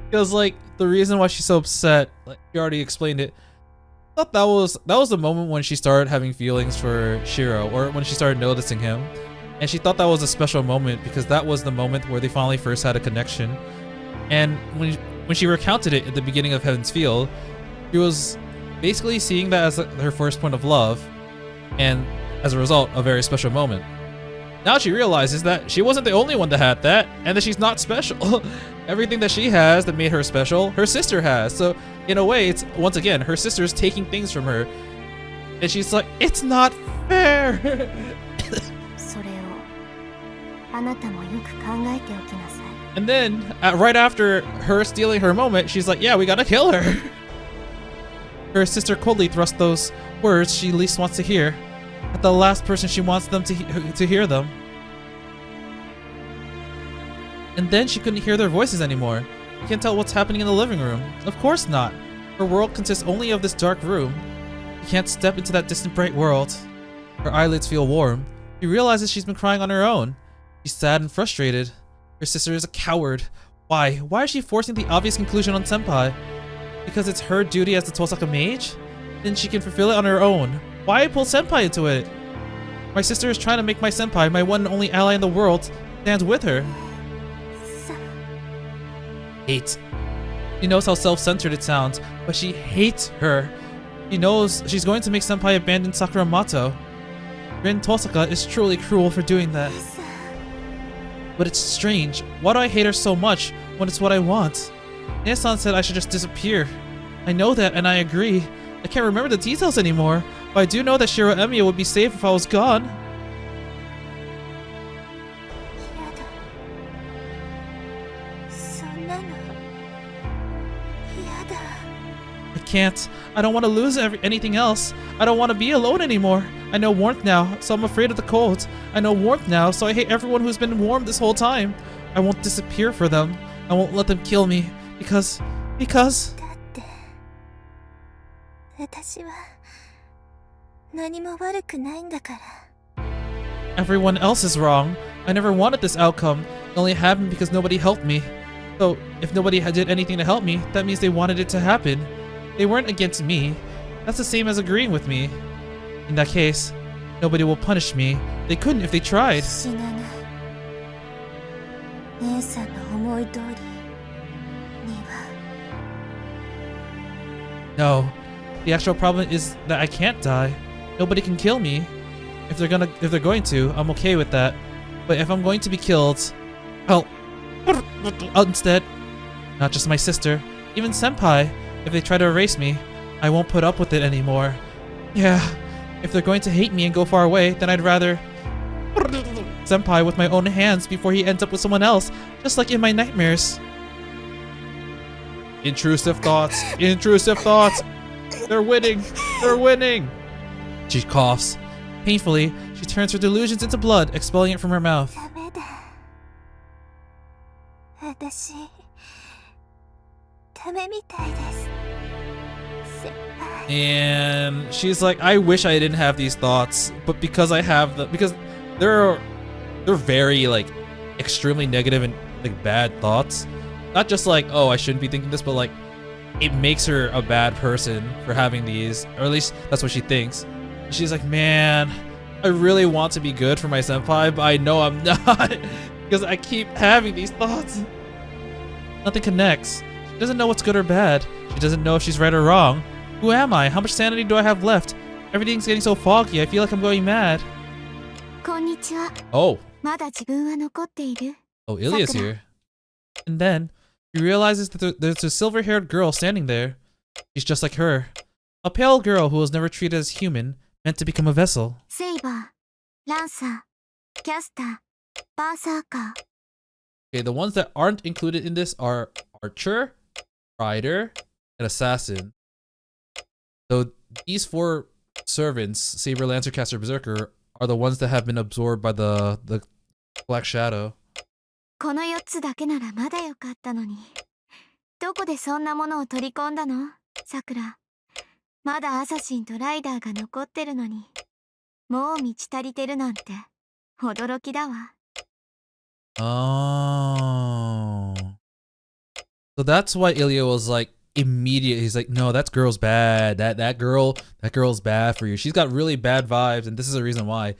Because like the reason why she's so upset, like you already explained it. I thought that was the moment when she started having feelings for Shirou, or when she started noticing him, and she thought that was a special moment because that was the moment where they finally first had a connection. And when she recounted it at the beginning of Heaven's Field, she was basically seeing that as her first point of love, and as a result, a very special moment. Now she realizes that she wasn't the only one that had that, and that she's not special. Everything that she has that made her special, her sister has. So in a way, it's once again her sister's taking things from her, and she's like, it's not fair. それをあなたもよく考えておきなさい。 And then right after her stealing her moment, she's like, yeah, we gotta kill her. Her sister coldly thrusts those words she least wants to hear at the last person she wants them to hear them. And then she couldn't hear their voices anymore. You can't tell what's happening in the living room. Of course not. Her world consists only of this dark room. You can't step into that distant bright world. Her eyelids feel warm. She realizes she's been crying on her own. She's sad and frustrated. Her sister is a coward. Why? Why is she forcing the obvious conclusion on Senpai? Because it's her duty as the Tosaka mage? Then she can fulfill it on her own. Why pull Senpai into it? My sister is trying to make my Senpai, my one and only ally in the world, stand with her. Hate. She knows how self-centered it sounds, but she hates her. She knows she's going to make Senpai abandon Sakura Mato. Rin Tosaka is truly cruel for doing that. さ But it's strange. Why do I hate her so much when it's what I want? Ine-san said I should just disappear. I know that and I agree. I can't remember the details anymore, but I do know that Shirou Emiya would be safe if I was gone. 嫌だそんなの嫌だ I can't. I don't want to lose anything else. I don't want to be alone anymore. I know warmth now, so I'm afraid of the cold. I know warmth now, so I hate everyone who's been warm this whole time. I won't disappear for them. I won't let them kill me. Because... だって私は何も悪くないんだから Everyone else is wrong. I never wanted this outcome. It only happened because nobody helped me. So, if nobody did anything to help me, that means they wanted it to happen. They weren't against me. That's the same as agreeing with me. In that case, nobody will punish me. They couldn't if they tried. 死なない姉さんの思い通りには No. The actual problem is that I can't die. Nobody can kill me. If they're going to, I'm okay with that. But if I'm going to be killed, I'll instead, not just my sister, even Senpai, if they try to erase me, I won't put up with it anymore. Yeah, if they're going to hate me and go far away, then I'd rather Senpai with my own hands before he ends up with someone else, just like in my nightmares. Intrusive thoughts. Intrusive thoughts. They're winning. They're winning. She coughs. Painfully, she turns her delusions into blood, expelling it from her mouth. ダメだ私ダメみたいです先輩 And she's like, I wish I didn't have these thoughts, but because I have them, because they're very like extremely negative and like bad thoughts. Not just like, oh, I shouldn't be thinking this, but like it makes her a bad person for having these, or at least that's what she thinks. She's like, man, I really want to be good for my senpai, but I know I'm not because I keep having these thoughts. Nothing connects. She doesn't know what's good or bad. She doesn't know if she's right or wrong. Who am I? How much sanity do I have left? Everything's getting so foggy. I feel like I'm going mad. こんにちは Oh, まだ自分は残っている oh, Ilya's here. And then he realizes that there's a silver-haired girl standing there. She's just like her. A pale girl who was never treated as human, meant to become a vessel. セイバーランサーキャスターバーサーカー Okay, the ones that aren't included in this are Archer, Rider, and Assassin. So these four servants, Saber, Lancer, Caster, Berserker, are the ones that have been absorbed by the Black Shadow. この4つだけならまだよかったのにどこでそんなものを取り込んだのさくらまだアサシンとライダーが残ってるのにもう満ち足りてるなんて驚きだわ Oh. So that's why Ilya was like immediate. He's like, no, that girl's bad. That girl's bad for you. She's got really bad vibes, and this is the reason why.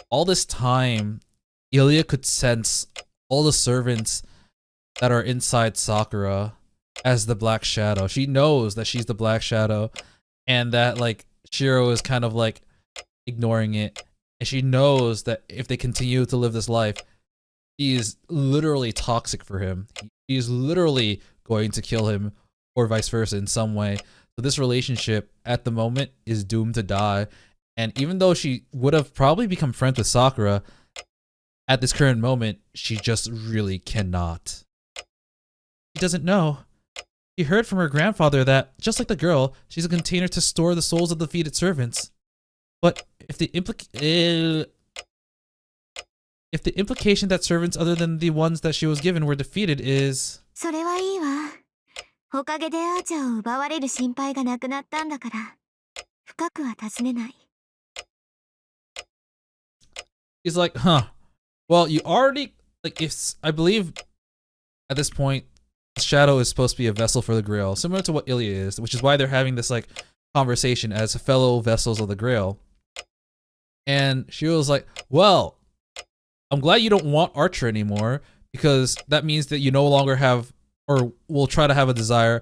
All this time, Ilya could sense all the servants that are inside Sakura as the Black Shadow. She knows that she's the Black Shadow, and that like Shirou is kind of like ignoring it, and she knows that if they continue to live this life, he is literally toxic for him. He is literally going to kill him, or vice versa in some way. So this relationship at the moment is doomed to die. And even though she would have probably become friends with Sakura, at this current moment, she just really cannot. She doesn't know. She heard from her grandfather that, just like the girl, she's a container to store the souls of defeated servants. But if the implication that servants other than the ones that she was given were defeated is... それはいいわおかげでアーチャーを奪われる心配がなくなったんだから深くは尋ねない He's like, huh. Well, you already... Like, if... I believe at this point, Shadow is supposed to be a vessel for the Grail, similar to what Ilya is, which is why they're having this, like, conversation as fellow vessels of the Grail. And she was like, well... I'm glad you don't want Archer anymore, because that means that you no longer have, or will try to have a desire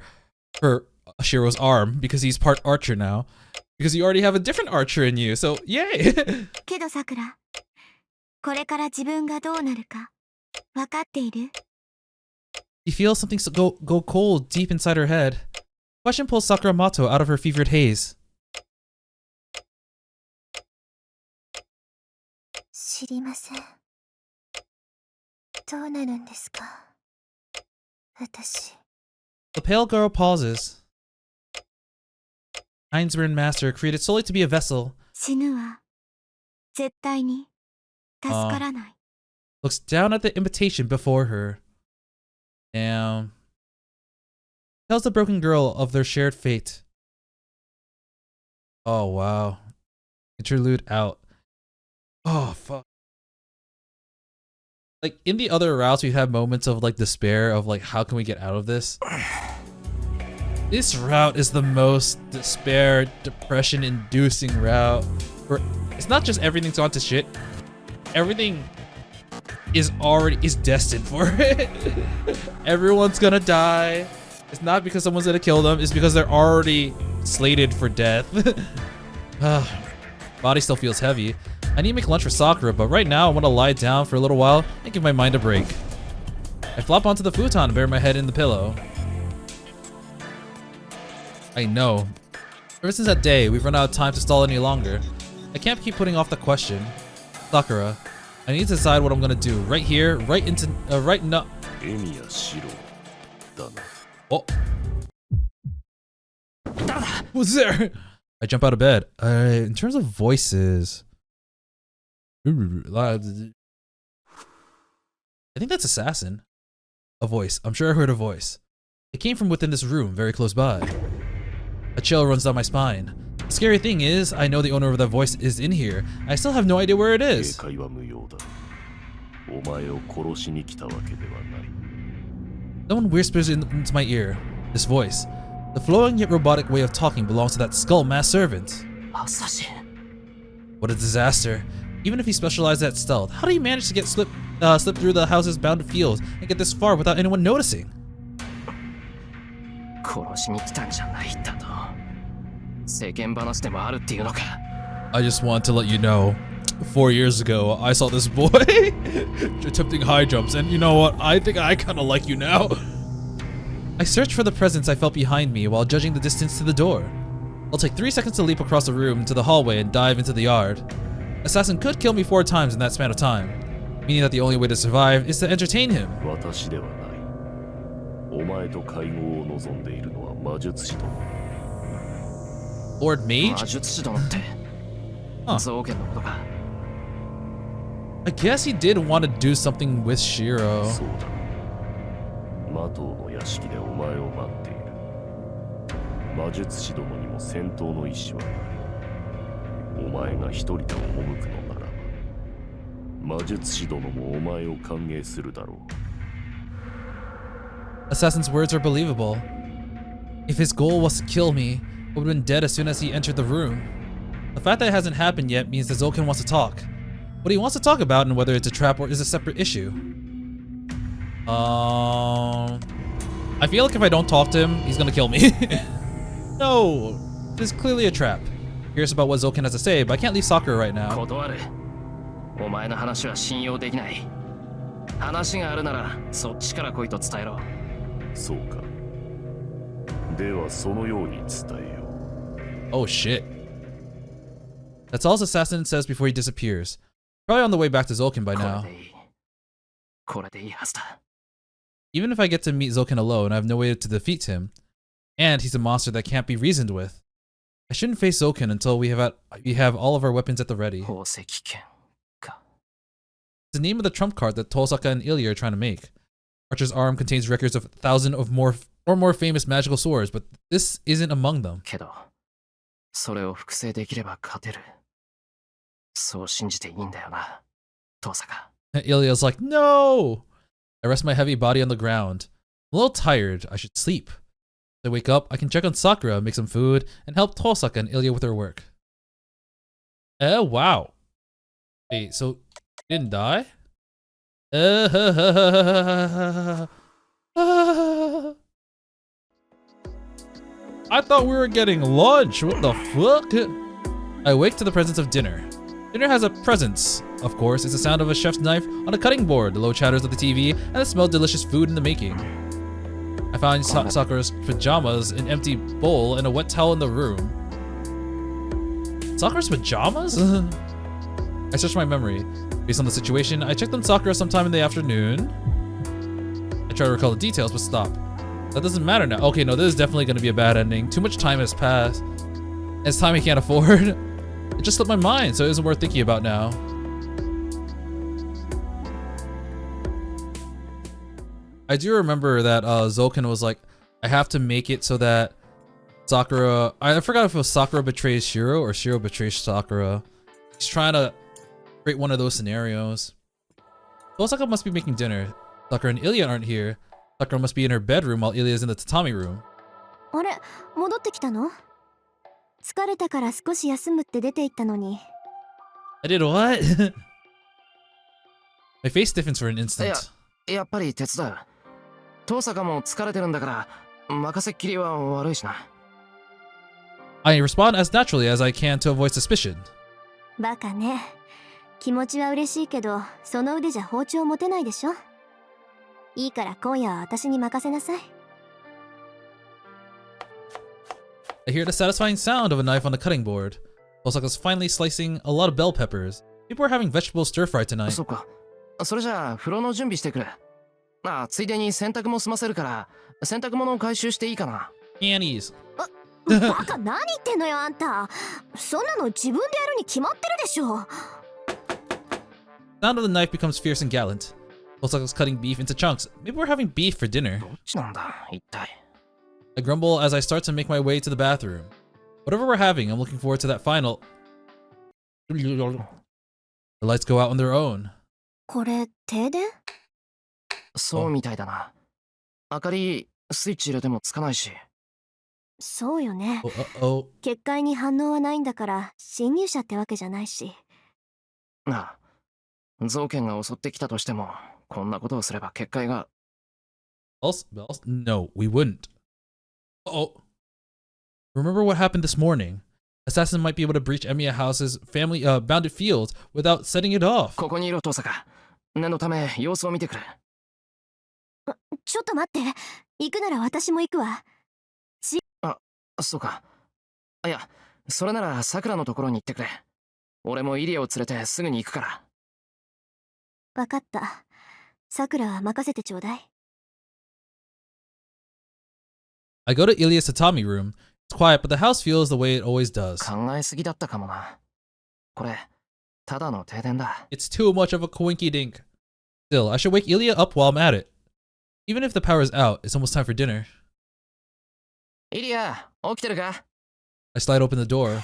for Shirou's arm, because he's part Archer now. Because you already have a different archer in you, so yay! けどさくら、これから自分がどうなるか分かっている？ You feel something go cold deep inside her head. Question pulls Sakura Mato out of her fevered haze. 知りません。どうなるんですか？私。 The pale girl pauses. Heinz Remaster, created solely to be a vessel, 死ぬわ。絶対に。助からない。 looks down at the invitation before her. Damn. Tells the broken girl of their shared fate. Oh, wow. Interlude out. Oh, fuck. Like, in the other routes, we've had moments of, like, despair of, like, how can we get out of this? This route is the most despair, depression-inducing route. Where it's not just everything's gone to shit. Everything is destined for it. Everyone's gonna die. It's not because someone's gonna kill them. It's because they're already slated for death. Body still feels heavy. I need to make lunch for Sakura, but right now I want to lie down for a little while and give my mind a break. I flop onto the futon and bury my head in the pillow. I know. Ever since that day, we've run out of time to stall any longer. I can't keep putting off the question. Sakura, I need to decide what I'm gonna do. Right here, right now. エミヤシロだな。 Oh. What's there? I jump out of bed. In terms of voices, I think that's Assassin. A voice. I'm sure I heard a voice. It came from within this room, very close by. A chill runs down my spine. The scary thing is, I know the owner of that voice is in here. I still have no idea where it 警 is. 戒は無用だ。お前を殺しに来たわけではない。 Someone whispers into my ear. This voice. The flowing yet robotic way of talking belongs to that skull mass servant. What a disaster. Even if he specialized at stealth, how do you manage to get slip through the house's bounded fields and get this far without anyone noticing? 殺しに来たんじゃないだと。世間話でもあるっていうのか。 I just want to let you know, 4 years ago, I saw this boy attempting high jumps, and you know what? I think I kind of like you now. I searched for the presence I felt behind me while judging the distance to the door. I'll take 3 seconds to leap across the room to the hallway and dive into the yard. Assassin could kill me 4 times in that span of time, meaning that the only way to survive is to entertain him. 私ではない。お前と会合を望んでいるのは魔術師ども。 Lord 魔 Mage? 術師殿って Huh. 造形のことか。 I guess he did want to do something with Shirou. そうだ。魔頭の屋敷でお前を待っている。魔術師殿にも戦闘の意志はない。お前が一人で赴くのならば、魔術師殿もお前を歓迎するだろう。 Assassin's words are believable. If his goal was to kill me, I would have been dead as soon as he entered the room. The fact that it hasn't happened yet means that Zolkin wants to talk. What he wants to talk about and whether it's a trap or is a separate issue. I feel like if I don't talk to him, he's gonna kill me. No, this is clearly a trap. Curious about what Zolkin has to say, but I can't leave Sakura right now. 断る。お前の話は信用できない。話があるならそっちから来いと伝えろ。そうか。ではそのように伝えよう。 Oh shit. That's all his assassin says before he disappears. Probably on the way back to Zolkin by こ now. れでいい。これでいいはずだ。 Even if I get to meet Zolkin alone, I have no way to defeat him. And he's a monster that can't be reasoned with. I shouldn't face Zolkin until we have all of our weapons at the ready. 宝石剣か。 It's the name of the trump card that Tosaka and Ilya are trying to make. Archer's arm contains records of 1,000 or more famous magical swords, but this isn't among them. けど、それを複製できれば勝てる。そう信じていいんだよな、遠坂。 And Ilya's like, no! I rest my heavy body on the ground. I'm a little tired. I should sleep. When I wake up, I can check on Sakura, make some food, and help Tosaka and Ilya with their work. Oh, wow. Wait, so he didn't die? I thought we were getting lunch. What the fuck? I awake to the presence of dinner. Dinner has a presence. Of course, it's the sound of a chef's knife on a cutting board, the low chatters of the TV, and the smell of delicious food in the making. I find Sakura's pajamas, an empty bowl, and a wet towel in the room. Sakura's pajamas? I search my memory. Based on the situation, I checked on Sakura sometime in the afternoon. I try to recall the details, but stop. That doesn't matter now. Okay, no, this is definitely going to be a bad ending. Too much time has passed. It's time I can't afford. It just slipped my mind, so it isn't worth thinking about now. I do remember that Zouken was like, I have to make it so that Sakura... I forgot if it was Sakura betrays Shirou or Shirou betrays Sakura. He's trying to create one of those scenarios. Osaka must be making dinner. Sakura and Ilya aren't here. Sakura must be in her bedroom while Ilya is in the tatami room. あれ、戻ってきたの？疲れたから少し休むって出て行ったのに。I did what? My face stiffens for an instant. やっぱり手伝う。遠坂も疲れてるんだから任せっきりは悪いしな。I respond as naturally as I can to avoid suspicion. バカね。気持ちは嬉しいけど、その腕じゃ包丁持てないでしょ。いいから今夜は私に任せなさい。I hear the satisfying sound of a knife on the cutting board. Osaka's finally slicing a lot of bell peppers. People are having vegetable stir fry tonight. そうか。それじゃあ風呂の準備してくれ。ついでに洗濯も済ませるから洗濯物を回収していいかな。Panties. バカ何言ってんのよあんた。そんなの自分でやるに決まってるでしょ。Sound of the knife becomes fierce and gallant. Osaka's cutting beef into chunks. Maybe we're having beef for dinner. どっちなんだ一体。I grumble as I start to make my way to the bathroom. Whatever we're having, I'm looking forward to that final. The lights go out on their own. これ停電？そうみたいだな。明かりスイッチ入れてもつかないし。そうよね。Oh. 結界に反応はないんだから侵入者ってわけじゃないし。なあ、造剣が襲ってきたとしてもこんなことをすれば結界が。No, we wouldn't. Oh. Remember what happened this morning? Assassin might be able to breach Emiya House's family bounded fields without setting it off. ここにいろ遠坂。念のため様子を見てくれ。ちょっと待って。行くなら私も行くわ。そうか。いや、それなら桜のところに行ってくれ。俺もイリアを連れてすぐに行くから。わかった。桜は任せてちょうだい。I go to Ilya's tatami room. It's quiet, but the house feels the way it always does. 考えすぎだったかもな。これ、ただの停電だ。It's too much of a coinky dink. Still, I should wake Ilya up while I'm at it. Even if the power is out, it's almost time for dinner. イリア、起きてるか？ I slide open the door.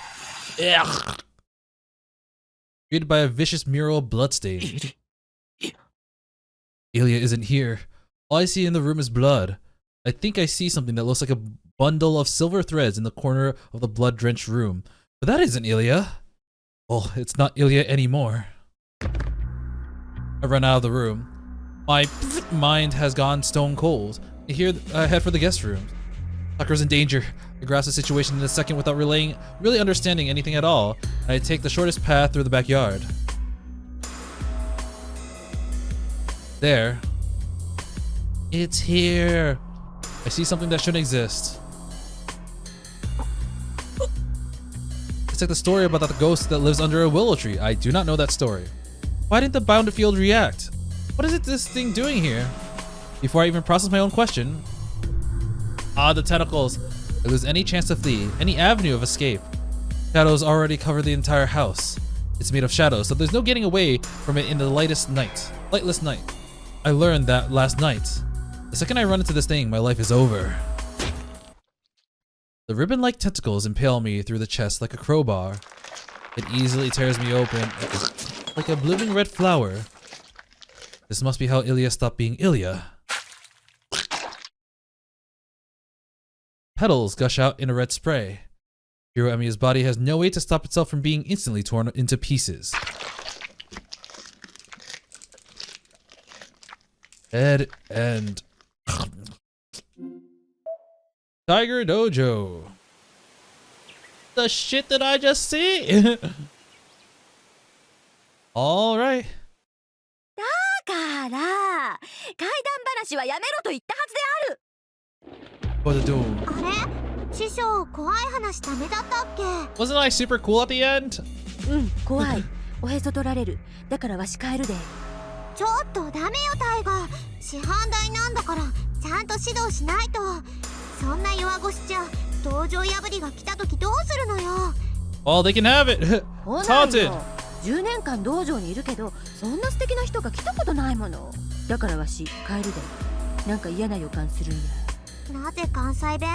Greeted by a vicious mural of bloodstain. Ilya isn't here. All I see in the room is blood. I think I see something that looks like a bundle of silver threads in the corner of the blood-drenched room. But that isn't Ilya. Well, it's not Ilya anymore. I run out of the room. My mind has gone stone cold. I head for the guest room. Sakura's in danger. I grasp the situation in a second without really understanding anything at all. I take the shortest path through the backyard. There. It's here. I see something that shouldn't exist. It's like the story about the ghost that lives under a willow tree. I do not know that story. Why didn't the bounded field react? What is this thing doing here? Before I even process my own question. The tentacles. If there's any chance to flee, any avenue of escape. Shadows already cover the entire house. It's made of shadows, so there's no getting away from it in the lightless night. I learned that last night. The second I run into this thing, my life is over. The ribbon-like tentacles impale me through the chest like a crowbar. It easily tears me open like a blooming red flower. This must be how Ilya stopped being Ilya. Petals gush out in a red spray. Shirou Emiya's body has no way to stop itself from being instantly torn into pieces. Head and Tiger Dojo. The shit that I just see. All right. だから怪談話はやめろと言ったはずである。 What to do? あれ師匠、怖い話ダメだったっけ？ Wasn't I super cool at the end? 怖い。おへそ取られる。だからわし帰るで。ちょっとダメよタイガー。師範代なんだからちゃんと指導しないと。そんな弱腰じゃ道場破りが来た時どうするのよ。 Well, they can have it. 来 It's ない haunted. よ。10年間道場にいるけどそんな素敵な人が来たことないもの。だからわし帰るで。なんか嫌な予感するんや。なぜ関西弁って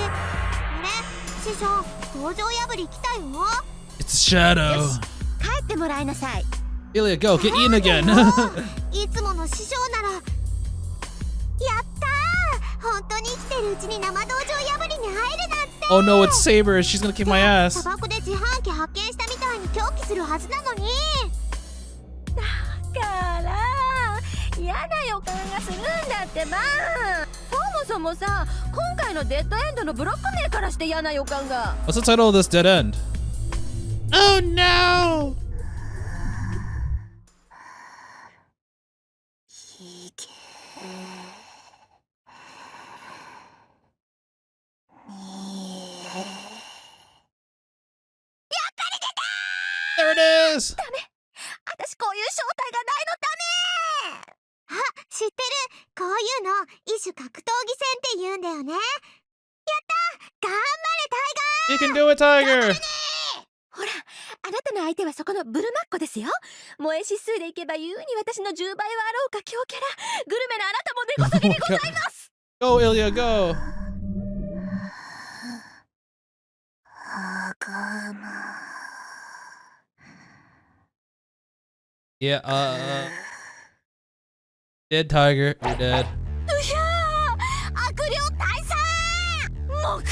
あれ師匠、道場破り来たよ。 It's a shadow. 帰ってもらいなさい。 Ilya, go get eaten again. いつもの師匠なら。やったー、本当に生きてるうちに生道場破りに入るなんて。 Oh no, it's Saber. She's gonna kick my 砂 ass. 漠で自販機発見したみたいに狂気するはずなのに。だから嫌な予感がするんだってば。そもそもさ、今回のデッドエンドのブロック名からして嫌な予感が。 What's the title of this dead end? Oh no! There it is! 私こういう正体がないのダメ。あ、知ってる。こういうの異種格闘技戦って言うんだよね。やった頑張れ You can do it, Tiger! ほら、あなたの相手はそこのブルマッコですよ。萌え指数でいけば優に私の10倍はあろうか強キャラ。グルメなあなたも根こそぎでございます。Go, Ilya, go! Yeah, dead Tiger, you're dead. うひゃー、悪霊大佐。文句、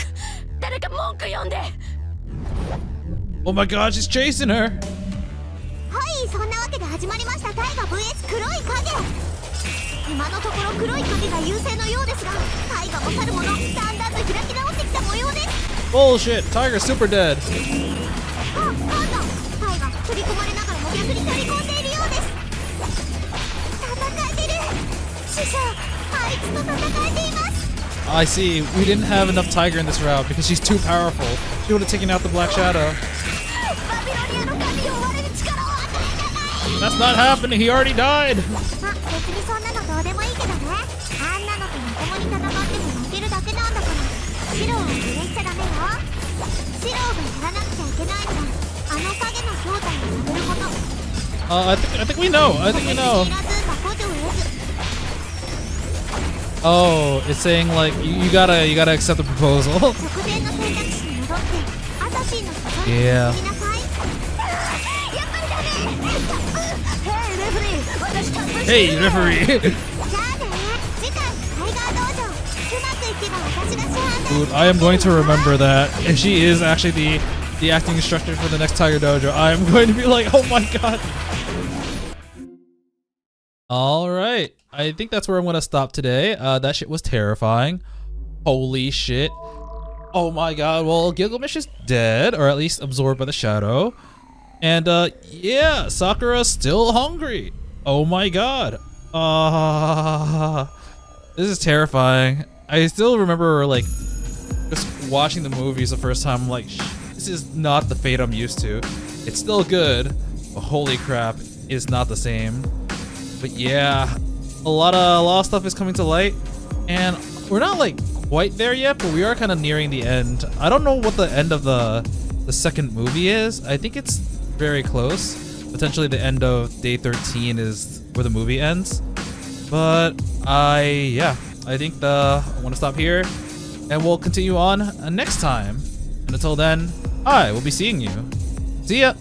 誰か文句読んで。 Oh my god, she's chasing her! はい、そんなわけで始まりましたタイガ VS 黒い影。今のところ黒い影が優勢のようですが、タイガも去るものだんだんと開き直ってきた模様です。 Bullshit, Tiger's super dead. あ、なんだ、タイガ取り込まれながらも逆に取り込んでいるようです。戦えてる。師匠、あいつと戦えています。 I see, we didn't have enough Tiger in this route because she's too powerful. She would have taken out the Black Shadow. バビロニアの神よ、我に力を与えたまえ。 That's not happening, he already died! ま、別にそんなのどうでもいいけどね。あんなのとまともに戦っても負けるだけなんだから。シローは気にしちゃダメよ。シローがやらなくちゃいけないのはあの影の正体を探ること。I think we know, I think we know. いらず魔法を得ず。 Oh, it's saying like, you gotta accept the proposal. 直前の選択肢に戻ってアサシンの誘いに Yeah. 進みなさい。やっぱりダメ。ヘイレフリー、私タップ Hey, referee! じゃあね、次回タイガー道場。うまくいけば私が師範代。 Dude, I am going to remember that. If she is actually the acting instructor for the next Tiger Dojo, I am going to be like, oh my god. Alright, I think that's where I'm gonna stop today. That shit was terrifying. Holy shit. Oh my god, well, Gilgamesh is dead, or at least absorbed by the shadow. And yeah, Sakura's still hungry. Oh my god. This is terrifying. I still remember like just watching the movies the first time, like, this is not the fate I'm used to. It's still good, but holy crap, it's not the same. But yeah, a lot of stuff is coming to light, and we're not like quite there yet, but we are kind of nearing the end. I don't know what the end of the second movie is. I think it's very close. Potentially the end of day 13 is where the movie ends. But I think I want to stop here, and we'll continue on next time. And until then, I will be seeing you. See ya.